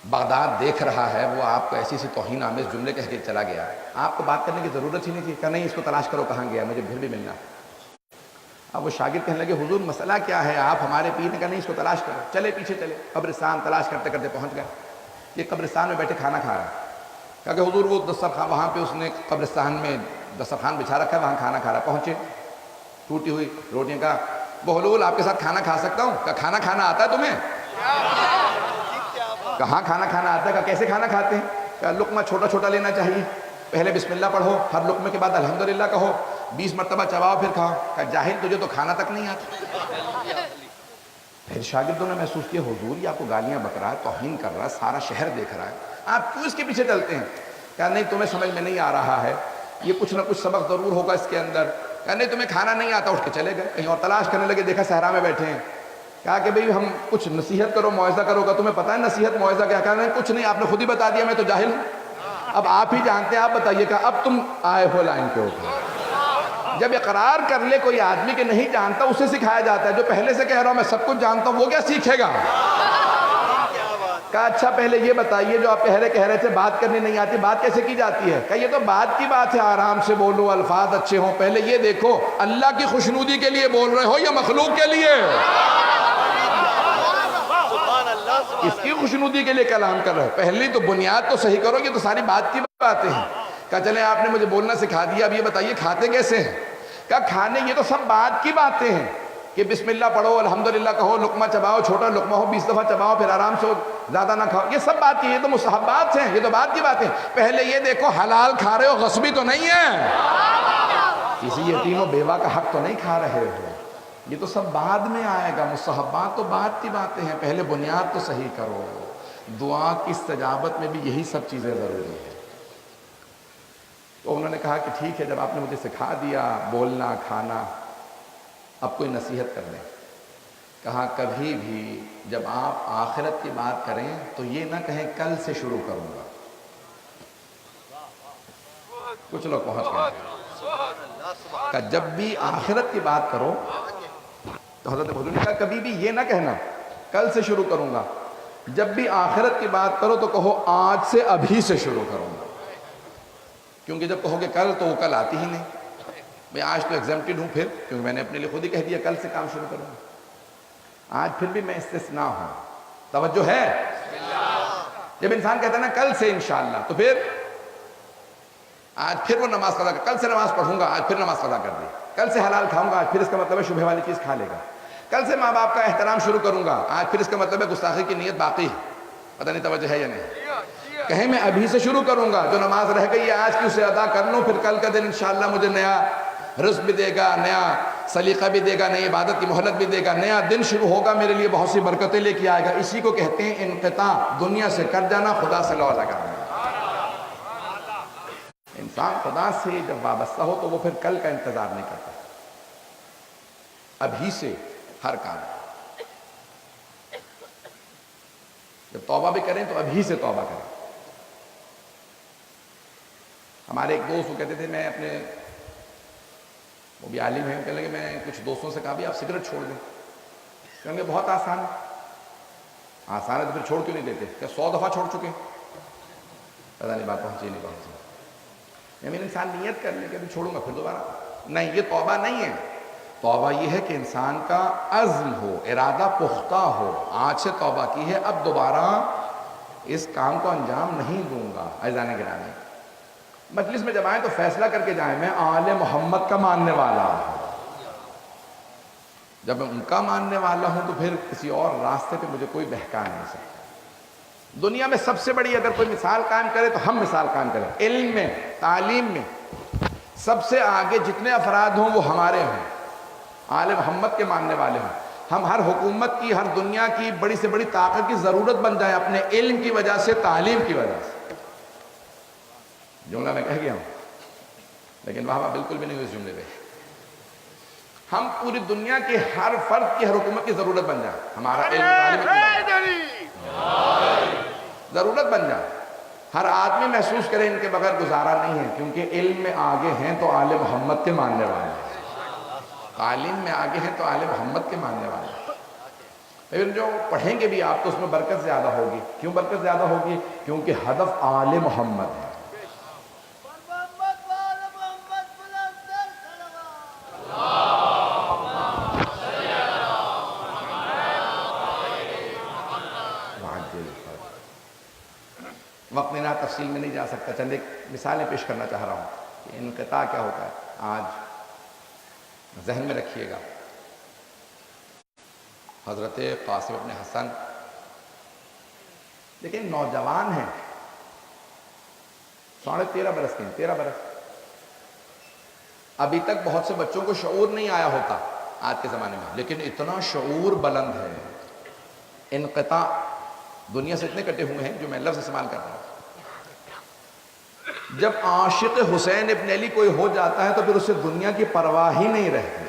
S2: بغداد دیکھ رہا ہے، وہ آپ کو ایسی توہین آمیز جملے کہہ کے چلا گیا، آپ کو بات کرنے کی ضرورت ہی نہیں تھی۔ کہا نہیں، اس کو تلاش کرو کہاں گیا، مجھے پھر بھی ملنا۔ اب وہ شاگرد کہنے لگے حضور مسئلہ کیا ہے، آپ ہمارے پیر نے کہا نہیں، اس کو تلاش کرو۔ چلے پیچھے چلے، قبرستان تلاش کرتے کرتے پہنچ گئے۔ یہ قبرستان میں بیٹھے کھانا کھا رہا ہے۔ کہا کہ حضور وہ دسترخوان وہاں پہ اس نے قبرستان میں دسترخوان بچھا رکھا ہے، وہاں کھانا کھا رہا ہے۔ پہنچے، ٹوٹی ہوئی روٹیاں۔ کہا بہلول آپ کے ساتھ کھانا کھا سکتا ہوں؟ کہا کھانا کھانا آتا ہے تمہیں؟ کہاں کھانا کھانا آتا ہے؟ کہا کیسے کھانا کھاتے ہیں؟ کہا لقمہ چھوٹا چھوٹا لینا چاہیے، پہلے بسم اللہ پڑھو، ہر لقمے کے بعد الحمدللہ کہو، 20 مرتبہ چباؤ پھر کھاؤ۔ کہا جاہل تجھے تو کھانا تک نہیں آتا۔ پھر شاگردوں نے محسوس کیا حضور یہ آپ کو گالیاں بک رہا ہے، توہین کر رہا ہے، سارا شہر دیکھ رہا ہے، آپ کیوں اس کے پیچھے چلتے ہیں؟ کہا نہیں تمہیں سمجھ میں نہیں آ رہا ہے، یہ کچھ نہ کچھ سبق ضرور ہوگا اس کے اندر۔ کہا نہیں تمہیں کھانا نہیں آتا، اٹھ کے چلے گئے کہیں اور تلاش کرنے لگے، دیکھا صحرا میں بیٹھے ہیں۔ کہا کہ بھئی ہم کچھ نصیحت کرو، موعظہ کرو۔ کہا تمہیں پتہ ہے نصیحت موعظہ کیا؟ کہا نہیں کچھ نہیں، آپ نے خود ہی بتا دیا، میں تو جاہل ہوں، اب آپ ہی جانتے ہیں، آپ بتائیے۔ کہا اب تم آئے ہو لائن کے اوپر۔ جب اقرار کر لے کوئی آدمی کہ نہیں جانتا، اسے سکھایا جاتا ہے، جو پہلے سے کہہ رہا ہوں میں سب کچھ جانتا ہوں، وہ کیا سیکھے گا؟ کہا اچھا پہلے یہ بتائیے، جو آپ پہلے کہہ رہے تھے بات کرنی نہیں آتی، بات کیسے کی جاتی ہے؟ کہا یہ تو بات کی بات ہے، آرام سے بولو، الفاظ اچھے ہوں، پہلے یہ دیکھو اللہ کی خوشنودی کے لیے بول رہے ہو یا مخلوق کے لیے؟ اس کی خوشنودی کے لیے کلام کر رہے ہو، پہلی تو بنیاد تو صحیح کرو، یہ تو ساری بات کی باتیں ہیں۔ کہا چلیں آپ نے مجھے بولنا سکھا دیا، اب یہ بتائیے کھاتے کیسے ہیں؟ کہا کھانے یہ تو سب بات کی باتیں ہیں کہ بسم اللہ پڑھو، الحمدللہ کہو، لقمہ چباؤ، چھوٹا لقمہ ہو 20 دفعہ چباؤ، پھر آرام سے زیادہ نہ کھاؤ، یہ سب بات کی، یہ تو مستحبات ہیں، یہ تو بات کی باتیں۔ پہلے یہ دیکھو حلال کھا رہے ہو، غصبی تو نہیں ہے، کسی یتیم و بیوہ کا حق تو نہیں کھا رہے ہو، یہ تو سب بعد میں آئے گا، مستحبات تو بات کی باتیں ہیں، پہلے بنیاد تو صحیح کرو۔ دعا کی استجابت میں بھی یہی سب چیزیں ضروری ہیں۔ تو انہوں نے کہا کہ ٹھیک ہے، جب آپ نے مجھے سکھا دیا بولنا کھانا، اب کوئی نصیحت کر لیں۔ کہا کبھی بھی جب آپ آخرت کی بات کریں تو یہ نہ کہیں کل سے شروع کروں گا۔ کچھ لوگ پہنچ گئے کہ جب بھی آخرت کی بات کرو تو حضرت بہلول نے کہا کبھی بھی یہ نہ کہنا کل سے شروع کروں گا، جب بھی آخرت کی بات کرو تو کہو آج سے ابھی سے شروع کروں گا، کیونکہ جب کہو گے کل تو وہ کل آتی ہی نہیں۔ میں آج تو ایگزمپٹڈ ہوں، پھر کیونکہ میں نے اپنے لیے خود ہی کہہ دیا کل سے کام شروع کروں گا، آج پھر بھی میں استثناء ہوں۔ توجہ ہے؟ جب انسان کہتا ہے نا کل سے انشاءاللہ، تو پھر آج پھر وہ نماز قضا کل سے نماز پڑھوں گا، آج پھر نماز قضا کر دی، کل سے حلال کھاؤں گا، آج پھر اس کا مطلب ہے شبہ والی چیز کھا لے گا، کل سے ماں باپ کا احترام شروع کروں گا، آج پھر اس کا مطلب ہے گستاخی کی نیت باقی ہے۔ پتہ نہیں توجہ ہے یا نہیں؟ کہیں میں ابھی سے شروع کروں گا، جو نماز رہ گئی ہے آج کی اسے ادا کر لوں، پھر کل کا دن انشاءاللہ مجھے نیا رزق بھی دے گا، نیا سلیقہ بھی دے گا، نئی عبادت کی مہلت بھی دے گا، نیا دن شروع ہوگا، میرے لیے بہت سی برکتیں لے کے آئے گا۔ اسی کو کہتے ہیں انقطاع، دنیا سے کٹ جانا، خدا سے لو لگانا۔ انسان خدا سے جب وابستہ ہو تو وہ پھر کل کا انتظار نہیں کرتا، ابھی سے ہر کام۔ جب توبہ بھی کریں تو ابھی سے توبہ کریں۔ ہمارے ایک دوست وہ کہتے تھے میں اپنے، وہ بھی عالم ہیں، کہنے لگے میں کچھ دوستوں سے کہا بھی آپ سگریٹ چھوڑ دیں، کہیں گے بہت آسان ہے۔ آسان ہے تو پھر چھوڑ کیوں نہیں دیتے؟ کہ 100 دفعہ چھوڑ چکے ہیں، پتہ نہیں بات پہنچی نہیں پہنچی۔ یعنی انسان نیت کر لے کہ ابھی چھوڑوں گا پھر دوبارہ، نہیں، یہ توبہ نہیں ہے۔ توبہ یہ ہے کہ انسان کا عزم ہو، ارادہ پختہ ہو، آج سے توبہ کی ہے، اب دوبارہ اس کام کو انجام نہیں دوں گا۔ عزیزان گرامی، مجلس میں جب آئیں تو فیصلہ کر کے جائیں، میں آل محمد کا ماننے والا ہوں۔ جب میں ان کا ماننے والا ہوں تو پھر کسی اور راستے پہ مجھے کوئی بہکا نہیں سکتا۔ دنیا میں سب سے بڑی اگر کوئی مثال قائم کرے تو ہم مثال قائم کریں، علم میں، تعلیم میں سب سے آگے جتنے افراد ہوں وہ ہمارے ہوں، آل محمد کے ماننے والے ہوں۔ ہم ہر حکومت کی، ہر دنیا کی بڑی سے بڑی طاقت کی ضرورت بن جائیں اپنے علم کی وجہ سے، تعلیم کی وجہ سے۔ جملہ میں کہہ گیا ہوں لیکن وہاں بالکل بھی نہیں ہوئی اس جملے پہ۔ ہم پوری دنیا کے ہر فرد کی، ہر حکومت کی ضرورت بن جائیں، ہمارا علم تعلیم ضرورت بن جائے، ہر آدمی محسوس کرے ان کے بغیر گزارا نہیں ہے، کیونکہ علم میں آگے ہیں تو آل محمد کے ماننے والے ہیں، تعلیم میں آگے ہیں تو آل محمد کے ماننے والے ہیں۔ لیکن جو پڑھیں گے بھی آپ تو اس میں برکت زیادہ ہوگی۔ کیوں برکت زیادہ ہوگی؟ کیونکہ ہدف آل محمد ہے۔ وقت میں نہ تفصیل میں نہیں جا سکتا، چند ایک مثالیں پیش کرنا چاہ رہا ہوں کہ انقطاع کیا ہوتا ہے، آج ذہن میں رکھیے گا۔ حضرت قاسم ابن حسن لیکن نوجوان ہیں، 13.5 برس کے ہیں، 13 برس۔ ابھی تک بہت سے بچوں کو شعور نہیں آیا ہوتا آج کے زمانے میں، لیکن اتنا شعور بلند ہے۔ انقطاع، دنیا سے اتنے کٹے ہوئے ہیں جو میں لفظ استعمال کر رہا ہوں۔ جب عاشق حسین ابن علی کوئی ہو جاتا ہے تو پھر اسے دنیا کی پرواہ ہی نہیں رہتی،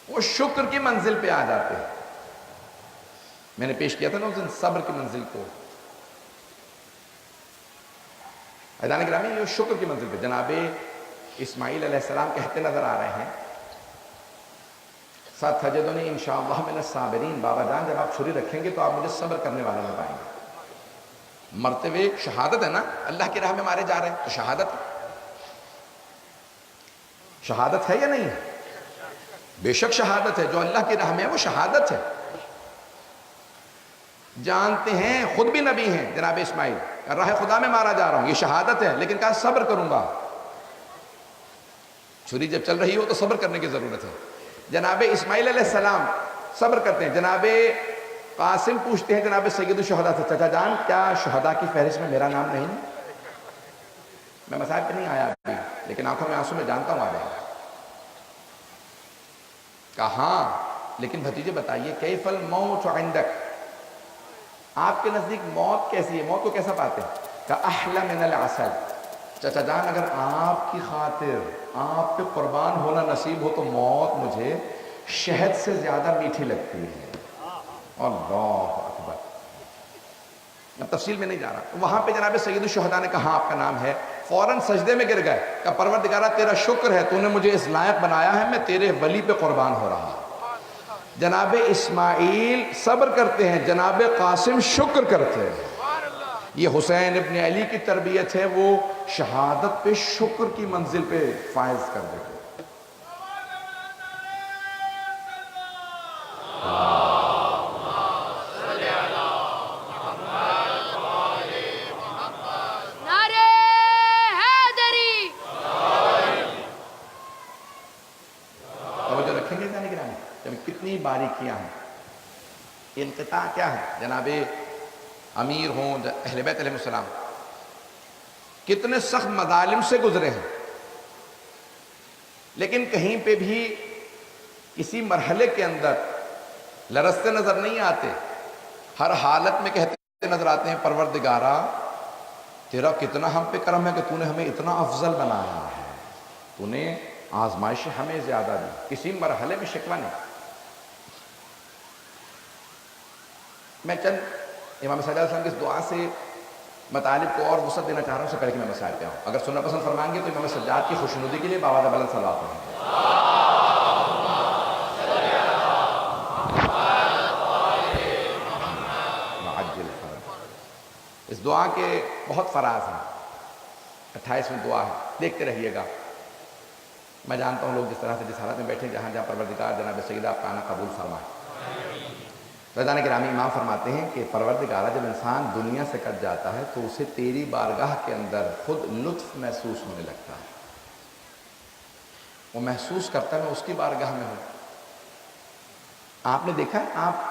S2: وہ شکر کی منزل پہ آ جاتے ہیں۔ میں نے پیش کیا تھا نا اس دن صبر کی منزل کو، عزیزان گرامی، یہ شکر کی منزل پہ جناب اسماعیل علیہ السلام کہتے نظر آ رہے ہیں، سَتَجِدُنِی انشاءاللہ من الصابرین، بابا جان جب آپ چھری رکھیں گے تو آپ مجھے صبر کرنے والے میں پائیں گے۔ مرتے ہوئے شہادت ہے نا، اللہ کی راہ میں مارے جا رہے ہیں تو شہادت ہے یا نہیں ہے؟ بے شک شہادت ہے، جو اللہ کی راہ میں ہے وہ شہادت ہے۔ جانتے ہیں، خود بھی نبی ہیں جناب اسماعیل، راہ خدا میں مارا جا رہا ہوں، یہ شہادت ہے، لیکن کہا صبر کروں گا۔ چھری جب چل رہی ہو تو صبر کرنے کی ضرورت ہے۔ جناب اسماعیل علیہ السلام صبر کرتے ہیں۔ جناب قاسم پوچھتے ہیں جناب سید الشہداء سے، چچا جان کیا شہداء کی فہرست میں میرا نام نہیں؟ میں مسائل پہ نہیں آیا ابھی، لیکن آنکھوں میں آنسو میں جانتا ہوں آ جائے گا۔ کہا ہاں، لیکن بھتیجے بتائیے کیف الموت عندک، آپ کے نزدیک موت کیسی ہے، موت کو کیسا پاتے ہیں؟ کہا احلی من العسل، چچا جان اگر آپ کی خاطر آپ پہ قربان ہونا نصیب ہو تو موت مجھے شہد سے زیادہ میٹھی لگتی ہے۔ اللہ اکبر، میں تفصیل میں نہیں جا رہا۔ وہاں پہ جناب سید الشہداء نے کہا آپ کا نام ہے، فوراً سجدے میں گر گئے، کہا پروردگارہ تیرا شکر ہے، تو نے مجھے اس لائق بنایا ہے، میں تیرے ولی پہ قربان ہو رہا ہوں۔ جناب اسماعیل صبر کرتے ہیں، جناب قاسم شکر کرتے ہیں۔ یہ حسین ابن علی کی تربیت ہے، وہ شہادت پہ شکر کی منزل پہ فائز کر دیتے۔
S3: نعرے حیدری،
S2: توجہ رکھیں گے جانے گرامی، جب کتنی باریکیاں ہیں۔ انقطاع کیا ہے؟ جناب امیر ہوں، اہل بیت علیہ السلام کتنے سخت مظالم سے گزرے ہیں، لیکن کہیں پہ بھی کسی مرحلے کے اندر لرزتے نظر نہیں آتے، ہر حالت میں کہتے نظر آتے ہیں پروردگارہ تیرا کتنا ہم پہ کرم ہے کہ تو نے ہمیں اتنا افضل بنایا ہے، تو نے آزمائش ہمیں زیادہ دی، کسی مرحلے میں شکوہ نہیں۔ میں چند امام صلی اللہ علیہ وسلم کی اس دعا سے مطالب کو اور وسعت دینا چاہ رہا ہوں، سے پہلے کہ میں مسائل پہ آؤں۔ اگر سننا پسند فرمائیں گے تو امام سجاد کی خوشنودی کے لیے باوعدہ بلند صلوات پڑھیں۔ اس دعا کے بہت فراز ہیں۔ 28ویں دعا ہے، دیکھتے رہیے گا۔ میں جانتا ہوں لوگ جس طرح سے جس حالت میں بیٹھے جہاں جہاں پروردگار جناب سیدہ آپ کا آنا قبول فرمائے۔ رضوان گرامی امام فرماتے ہیں کہ پروردگارہ جب انسان دنیا سے کٹ جاتا ہے تو اسے تیری بارگاہ کے اندر خود لطف محسوس ہونے لگتا ہے، وہ محسوس کرتا ہے میں اس کی بارگاہ میں ہوں۔ آپ نے دیکھا ہے، آپ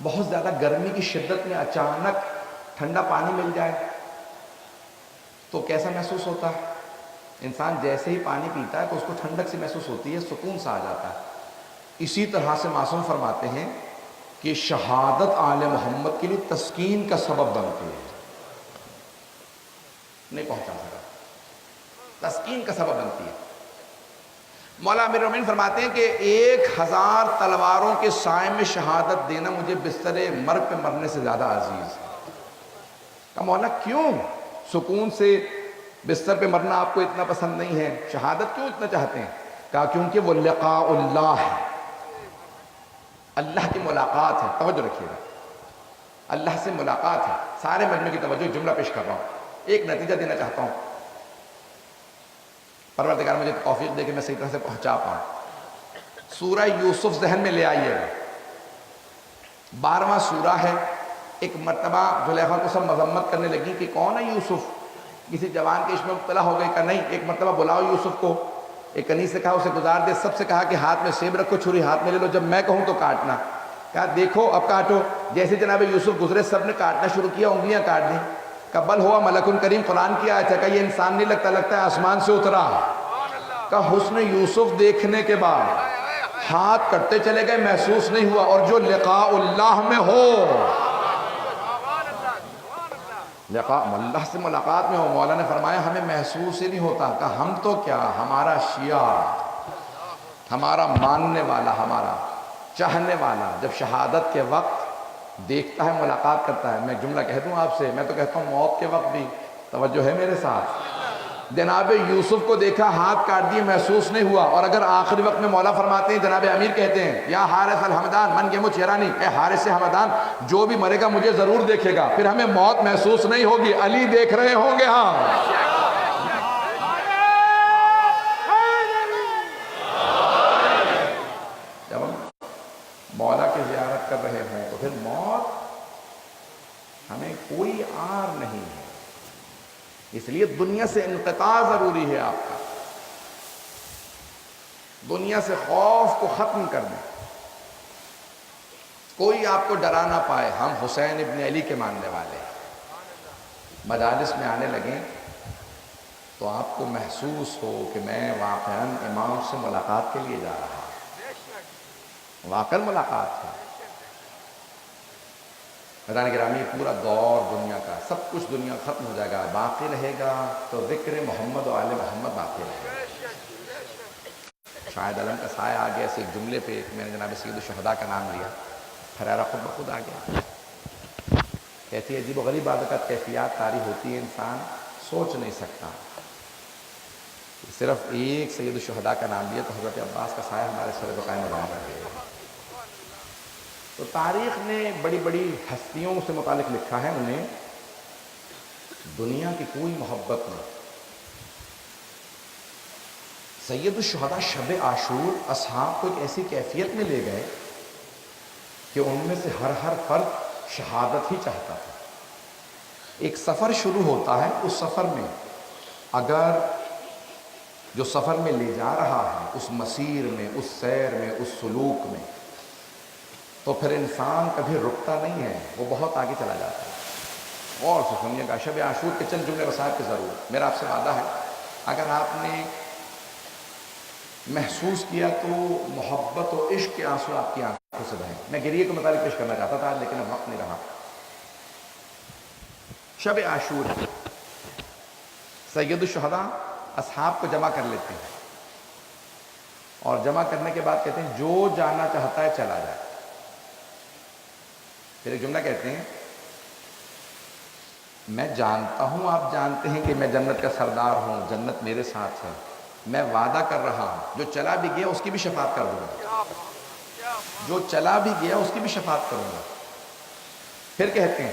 S2: بہت زیادہ گرمی کی شدت میں اچانک ٹھنڈا پانی مل جائے تو کیسا محسوس ہوتا ہے؟ انسان جیسے ہی پانی پیتا ہے تو اس کو ٹھنڈک سی محسوس ہوتی ہے، سکون سا آ جاتا ہے۔ اسی طرح سے معصوم فرماتے ہیں کہ شہادت آل محمد کے لیے تسکین کا سبب بنتی ہے، نہیں پہنچا سکا، تسکین کا سبب بنتی ہے۔ مولا امیر المومنین فرماتے ہیں کہ 1000 تلواروں کے سائے میں شہادت دینا مجھے بستر مرگ پہ مرنے سے زیادہ عزیز ہے۔ کہا مولا کیوں سکون سے بستر پہ مرنا آپ کو اتنا پسند نہیں ہے، شہادت کیوں اتنا چاہتے ہیں؟ کہا کیونکہ وہ لقاء اللہ ہے، اللہ کی ملاقات ہے۔ توجہ رکھیے گا، اللہ سے ملاقات ہے۔ سارے مجمع کی توجہ، جملہ پیش کر رہا ہوں، ایک نتیجہ دینا چاہتا ہوں، پروردگار مجھے توفیق دے کہ میں صحیح طرح سے پہنچا پاؤں۔ سورہ یوسف ذہن میں لے آئیے گا، 12واں سورہ ہے۔ ایک مرتبہ زلیخا کو سب مذمت کرنے لگی کہ کون ہے یوسف، کسی جوان کے عشق میں مبتلا ہو گئی؟ کہ نہیں، ایک مرتبہ بلاؤ یوسف کو۔ ایک کنیز سے کہا اسے گزار دے، سب سے کہا کہ ہاتھ میں سیب رکھو، چھری ہاتھ میں لے لو، جب میں کہوں تو کاٹنا۔ کہا دیکھو اب کاٹو۔ جیسے جناب یوسف گزرے سب نے کاٹنا شروع کیا، انگلیاں کاٹ دیں۔ کہ بل ہوا ملک کریم، قرآن کی آیت ہے، کہ یہ انسان نہیں لگتا، لگتا ہے آسمان سے اترا۔ کہ حسن یوسف دیکھنے کے بعد ہاتھ کٹتے چلے گئے، محسوس نہیں ہوا۔ اور جو لقاء اللہ میں ہو، لقاء اللہ سے ملاقات میں ہو، مولا نے فرمایا ہمیں محسوس ہی نہیں ہوتا۔ کہ ہم تو کیا، ہمارا شیعہ، ہمارا ماننے والا، ہمارا چاہنے والا جب شہادت کے وقت دیکھتا ہے، ملاقات کرتا ہے۔ میں جملہ کہہ دوں آپ سے، میں تو کہتا ہوں موت کے وقت بھی، توجہ ہے میرے ساتھ، جناب یوسف کو دیکھا، ہاتھ کاٹ دیے، محسوس نہیں ہوا۔ اور اگر آخری وقت میں مولا فرماتے ہیں، جناب امیر کہتے ہیں یا حارث الحمدان من یمت یرانی، اے حارث حمدان جو بھی مرے گا مجھے ضرور دیکھے گا، پھر ہمیں موت محسوس نہیں ہوگی، علی دیکھ رہے ہوں گے۔ ہاں جب ہم مولا کی زیارت کر رہے ہوں تو پھر موت ہمیں کوئی عار نہیں ہے۔ اس لیے دنیا سے انقطاع ضروری ہے، آپ کا دنیا سے خوف کو ختم کر دیں، کوئی آپ کو ڈرا نہ پائے۔ ہم حسین ابن علی کے ماننے والے ہیں، مجالس میں آنے لگیں تو آپ کو محسوس ہو کہ میں واقعاً امام سے ملاقات کے لیے جا رہا ہوں، واقعاً ملاقات ہے۔ رضوان گرامی پورا دور دنیا کا، سب کچھ دنیا ختم ہو جائے گا، باقی رہے گا تو ذکر محمد و آل محمد باقی رہے گا۔ شاہد علم کا سایہ آ گیا، ایسے ایک جملے پہ میں نے جناب سید الشہداء کا نام لیا، پھریرا خود بخود آ گیا۔ کہتی ہے عجیب و غریب بعض کیفیات طاری ہوتی ہے، انسان سوچ نہیں سکتا۔ صرف ایک سید الشہداء کا نام لیا تو حضرت عباس کا سایہ ہمارے سر پہ قائم رہا ہے۔ تو تاریخ نے بڑی بڑی ہستیوں سے متعلق لکھا ہے، انہیں دنیا کی کوئی محبت نہیں۔ سید الشہداء شب عاشور اصحاب کو ایک ایسی کیفیت میں لے گئے کہ ان میں سے ہر فرد شہادت ہی چاہتا تھا۔ ایک سفر شروع ہوتا ہے، اس سفر میں اگر جو سفر میں لے جا رہا ہے، اس مسیر میں، اس سیر میں، اس سلوک میں، تو پھر انسان کبھی رکتا نہیں ہے، وہ بہت آگے چلا جاتا ہے۔ اور سے سنیے گا، شب عاشور کے چند جملے وسائل کے ضرور، میرا آپ سے وعدہ ہے اگر آپ نے محسوس کیا تو محبت و عشق کے آنسو آپ کی آنکھوں سے بہیں۔ میں گریے کے متعلق پیش کرنا چاہتا تھا لیکن اب وقت نہیں رہا۔ شب عاشور، سید الشہداء اصحاب کو جمع کر لیتے ہیں اور جمع کرنے کے بعد کہتے ہیں جو جانا چاہتا ہے چلا جائے۔ پھر ایک جملہ کہتے ہیں میں جانتا ہوں آپ جانتے ہیں کہ میں جنت کا سردار ہوں، جنت میرے ساتھ ہے، میں وعدہ کر رہا ہوں جو چلا بھی گیا اس کی بھی شفاعت کر دوں گا، جو چلا بھی گیا اس کی بھی شفاعت کروں گا۔ پھر کہتے ہیں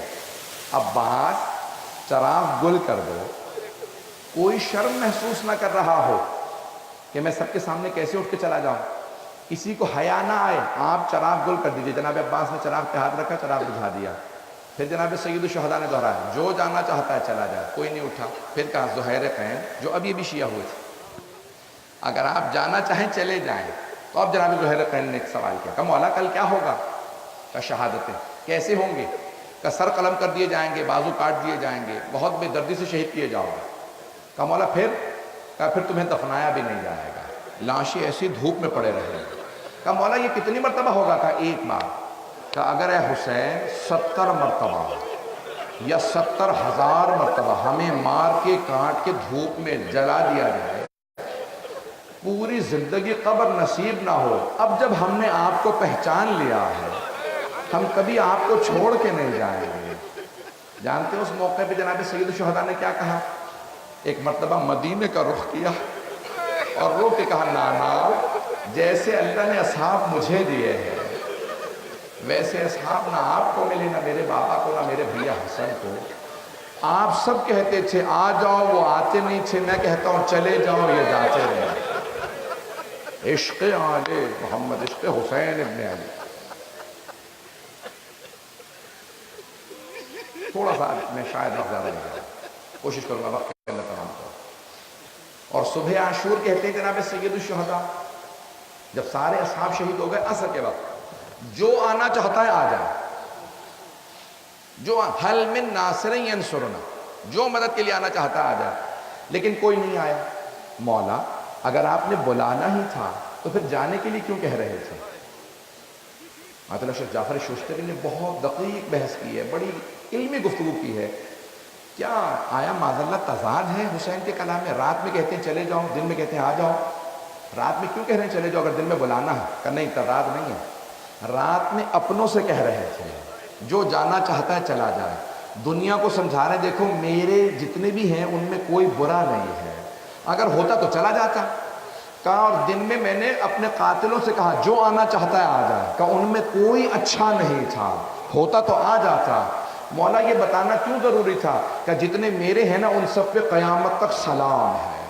S2: عباس چراغ گل کر دو، کوئی شرم محسوس نہ کر رہا ہو کہ میں سب کے سامنے کیسے اٹھ کے چلا جاؤں، کسی کو حیا نہ آئے، آپ چراغ گل کر دیجئے۔ جناب عباس نے چراغ پہ ہاتھ رکھا، چراغ بجھا دیا۔ پھر جناب سید الشہداء نے دہرایا، جو جانا چاہتا ہے چلا جائے، کوئی نہیں اٹھا۔ پھر کہا زہیر قین، جو اب یہ بھی شیعہ ہوئے تھے، اگر آپ جانا چاہیں چلے جائیں۔ تو اب جناب زہیر قین نے ایک سوال کیا، کہا مولا کل کیا ہوگا؟ کہا شہادتیں کیسے ہوں گے؟ کہا سر قلم کر دیے جائیں گے، بازو کاٹ دیے جائیں گے، بہت بے دردی سے شہید کیے جاؤ گے۔ کہا مولا پھر؟ کہا پھر تمہیں دفنایا بھی نہیں جائے گا، لاشیں ایسی دھوپ میں پڑے رہیں گے۔ کہا مولا یہ کتنی مرتبہ ہوگا؟ کہا ایک بار۔ کہا اگر اے حسین 70 مرتبہ یا 70,000 مرتبہ ہمیں مار کے کاٹ کے دھوپ میں جلا دیا جائے، پوری زندگی قبر نصیب نہ ہو، اب جب ہم نے آپ کو پہچان لیا ہے ہم کبھی آپ کو چھوڑ کے نہیں جائیں گے۔ جانتے ہیں اس موقع پہ جناب سید الشہداء نے کیا کہا؟ ایک مرتبہ مدینے کا رخ کیا اور رو کے کہا، نانا جیسے اللہ نے اصحاب مجھے دیے ہیں ویسے اصحاب نہ آپ کو ملے، نہ میرے بابا کو، نہ میرے بھیا حسن کو۔ آپ سب کہتے تھے آ جاؤ، وہ آتے نہیں تھے، میں کہتا ہوں چلے جاؤ، یہ جاتے رہے۔ عشق آل محمد، عشق حسین ابن علی۔ تھوڑا سا میں شاید وقت زیادہ نہیں جاؤں، کوشش کروں گا وقت کے اندر تمام کروں۔ اور صبح عاشور کہتے ہیں جناب سید الشہداء، جب سارے اصحاب شہید ہو گئے عصر کے وقت، جو آنا چاہتا ہے آ جائے، جو حل من ناصر ینصرنا، جو مدد کے لیے آنا چاہتا ہے آ جائے۔ لیکن کوئی نہیں آیا۔ مولا اگر آپ نے بلانا ہی تھا تو پھر جانے کے لیے کیوں کہہ رہے تھے؟ آیت اللہ شیخ جعفر شوشتری نے بہت دقیق بحث کی ہے، بڑی علمی گفتگو کی ہے۔ کیا آیا معاذ اللہ تضاد ہے حسین کے کلام میں؟ رات میں کہتے ہیں چلے جاؤ، دن میں کہتے ہیں آ جاؤ۔ رات میں کیوں کہہ رہے ہیں چلے جاؤ اگر دن میں بلانا ہے؟ کہ نہیں، تضاد نہیں ہے۔ رات میں اپنوں سے کہہ رہے تھے جو جانا چاہتا ہے چلا جائے، دنیا کو سمجھا رہے دیکھو میرے جتنے بھی ہیں ان میں کوئی برا نہیں ہے، اگر ہوتا تو چلا جاتا۔ کہا اور دن میں میں نے اپنے قاتلوں سے کہا جو آنا چاہتا ہے آ جائے، کہا ان میں کوئی اچھا نہیں تھا، ہوتا تو آ جاتا۔ مولا یہ بتانا کیوں ضروری تھا کہ جتنے میرے ہیں نا ان سب پہ قیامت تک سلام ہے،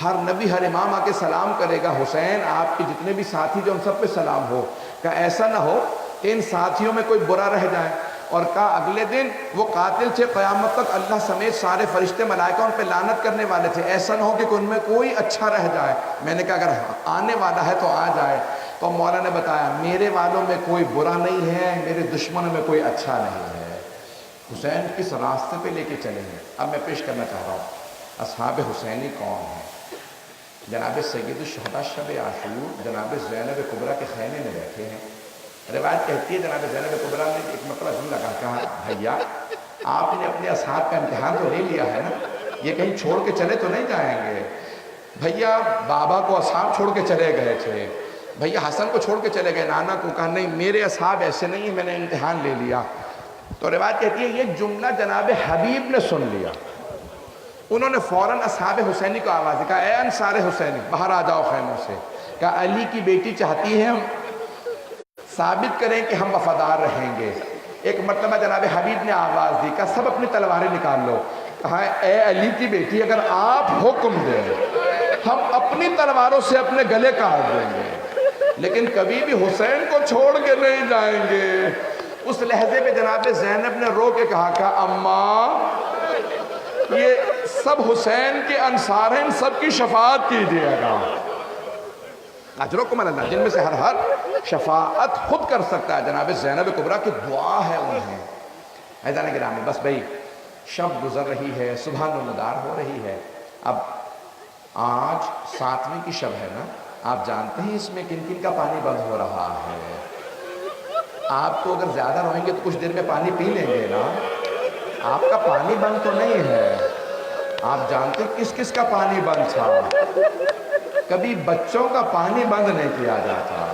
S2: ہر نبی ہر امام آ کے سلام کرے گا، حسین آپ کے جتنے بھی ساتھی جو ان سب پہ سلام ہو۔ کہ ایسا نہ ہو کہ ان ساتھیوں میں کوئی برا رہ جائے۔ اور کہا اگلے دن وہ قاتل تھے، قیامت تک اللہ سمیت سارے فرشتے ملائکہ ان پہ لعنت کرنے والے تھے، ایسا نہ ہو کہ ان میں کوئی اچھا رہ جائے۔ میں نے کہا اگر آنے والا ہے تو آ جائے۔ تو مولا نے بتایا میرے والوں میں کوئی برا نہیں ہے، میرے دشمنوں میں کوئی اچھا نہیں ہے۔ حسین کس راستے پہ لے کے چلے ہیں؟ اب میں پیش کرنا چاہ رہا ہوں اصحاب حسینی کون ہیں۔ جناب سید الشہداء شب عاشور جناب زینب کبریٰ کے خیمے میں بیٹھے ہیں۔ روایت کہتی ہے جناب زینب کبریٰ نے ایک مرتبہ جملہ کہا، بھیا آپ نے اپنے اصحاب کا امتحان تو لے لیا ہے نا، یہ کہیں چھوڑ کے چلے تو نہیں جائیں گے؟ بھیا بابا کو اصحاب چھوڑ کے چلے گئے تھے، بھیا حسن کو چھوڑ کے چلے گئے، نانا کو کہا نہیں میرے اصحاب ایسے نہیں ہیں، میں نے امتحان لے لیا۔ تو روایت کہتی ہے یہ جملہ جناب حبیب نے سن لیا، انہوں نے فوراً اصحاب حسینی کو آواز دی، کہا اے انصار حسینی باہر آ جاؤ خیموں سے۔ کہا علی کی بیٹی چاہتی ہے ہم ثابت کریں کہ ہم وفادار رہیں گے۔ ایک مرتبہ جناب حبیب نے آواز دی، کہا سب اپنی تلواریں نکال لو۔ کہا اے علی کی بیٹی اگر آپ حکم دیں ہم اپنی تلواروں سے اپنے گلے کاٹ دیں گے، لیکن کبھی بھی حسین کو چھوڑ کے نہیں جائیں گے۔ اس لحظے پہ جناب زینب نے رو کے کہا کہ اماں یہ سب حسین کے انصار ہیں، ان سب کی شفاعت کیجیے گا۔ اجرکم علی اللہ، جن میں سے ہر شفاعت خود کر سکتا ہے جناب زینب کبریٰ کی دعا ہے انہیں۔ عزیزان گرامی بس بھئی شب گزر رہی ہے، صبح نمودار ہو رہی ہے۔ اب آج 7ویں کی شب ہے نا، آپ جانتے ہیں اس میں کن کن کا پانی بند ہو رہا ہے۔ آپ تو اگر زیادہ روئیں گے تو کچھ دیر میں پانی پی لیں گے نا، آپ کا پانی بند تو نہیں ہے۔ آپ جانتے کس کس کا پانی بند تھا؟ کبھی بچوں کا پانی بند نہیں کیا جاتا۔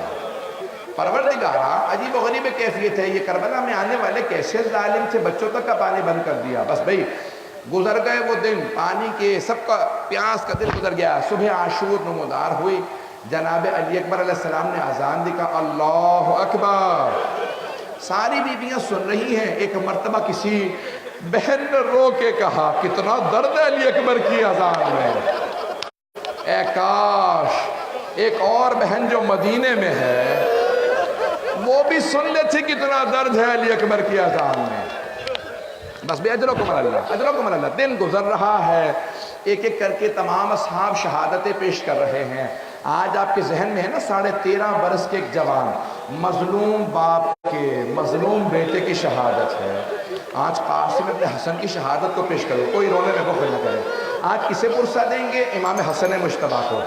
S2: پروردگارا عجیب و غریب کیفیت ہے، یہ کربلا میں آنے والے کیسے ظالم تھے، بچوں تک کا پانی بند کر دیا۔ بس بھئی گزر گئے وہ دن، پانی کے سب کا پیاس کا دل گزر گیا۔ صبح عاشور نمودار ہوئی، جناب علی اکبر علیہ السلام نے اذان دی، کہا اللہ اکبر۔ ساری بیویاں سن رہی ہیں۔ ایک مرتبہ کسی بہن نے رو کے کہا کتنا درد ہے علی اکبر کی اذان میں، اے کاش ایک اور بہن جو مدینے میں ہے وہ بھی سن لیتی کتنا درد ہے علی اکبر کی اذان میں۔ بس بھی اجرکم اللہ، اجرکم اللہ۔ دن گزر رہا ہے، ایک ایک کر کے تمام اصحاب شہادتیں پیش کر رہے ہیں۔ آج آپ کے ذہن میں ہے نا 13.5 برس کے ایک جوان، مظلوم باپ کے مظلوم بیٹے کی شہادت ہے۔ آج قاسم ابن حسن کی شہادت کو پیش کرو، کوئی رونے میں بخل نہ کرے۔ آج کسے پرسہ دیں گے؟ امام حسن مجتبیٰ کو،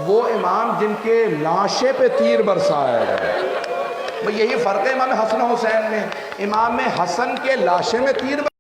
S2: وہ امام جن کے لاشے پہ تیر برسایا گیا۔ یہی فرق ہے امام حسن حسین میں، امام حسن کے لاشے میں تیر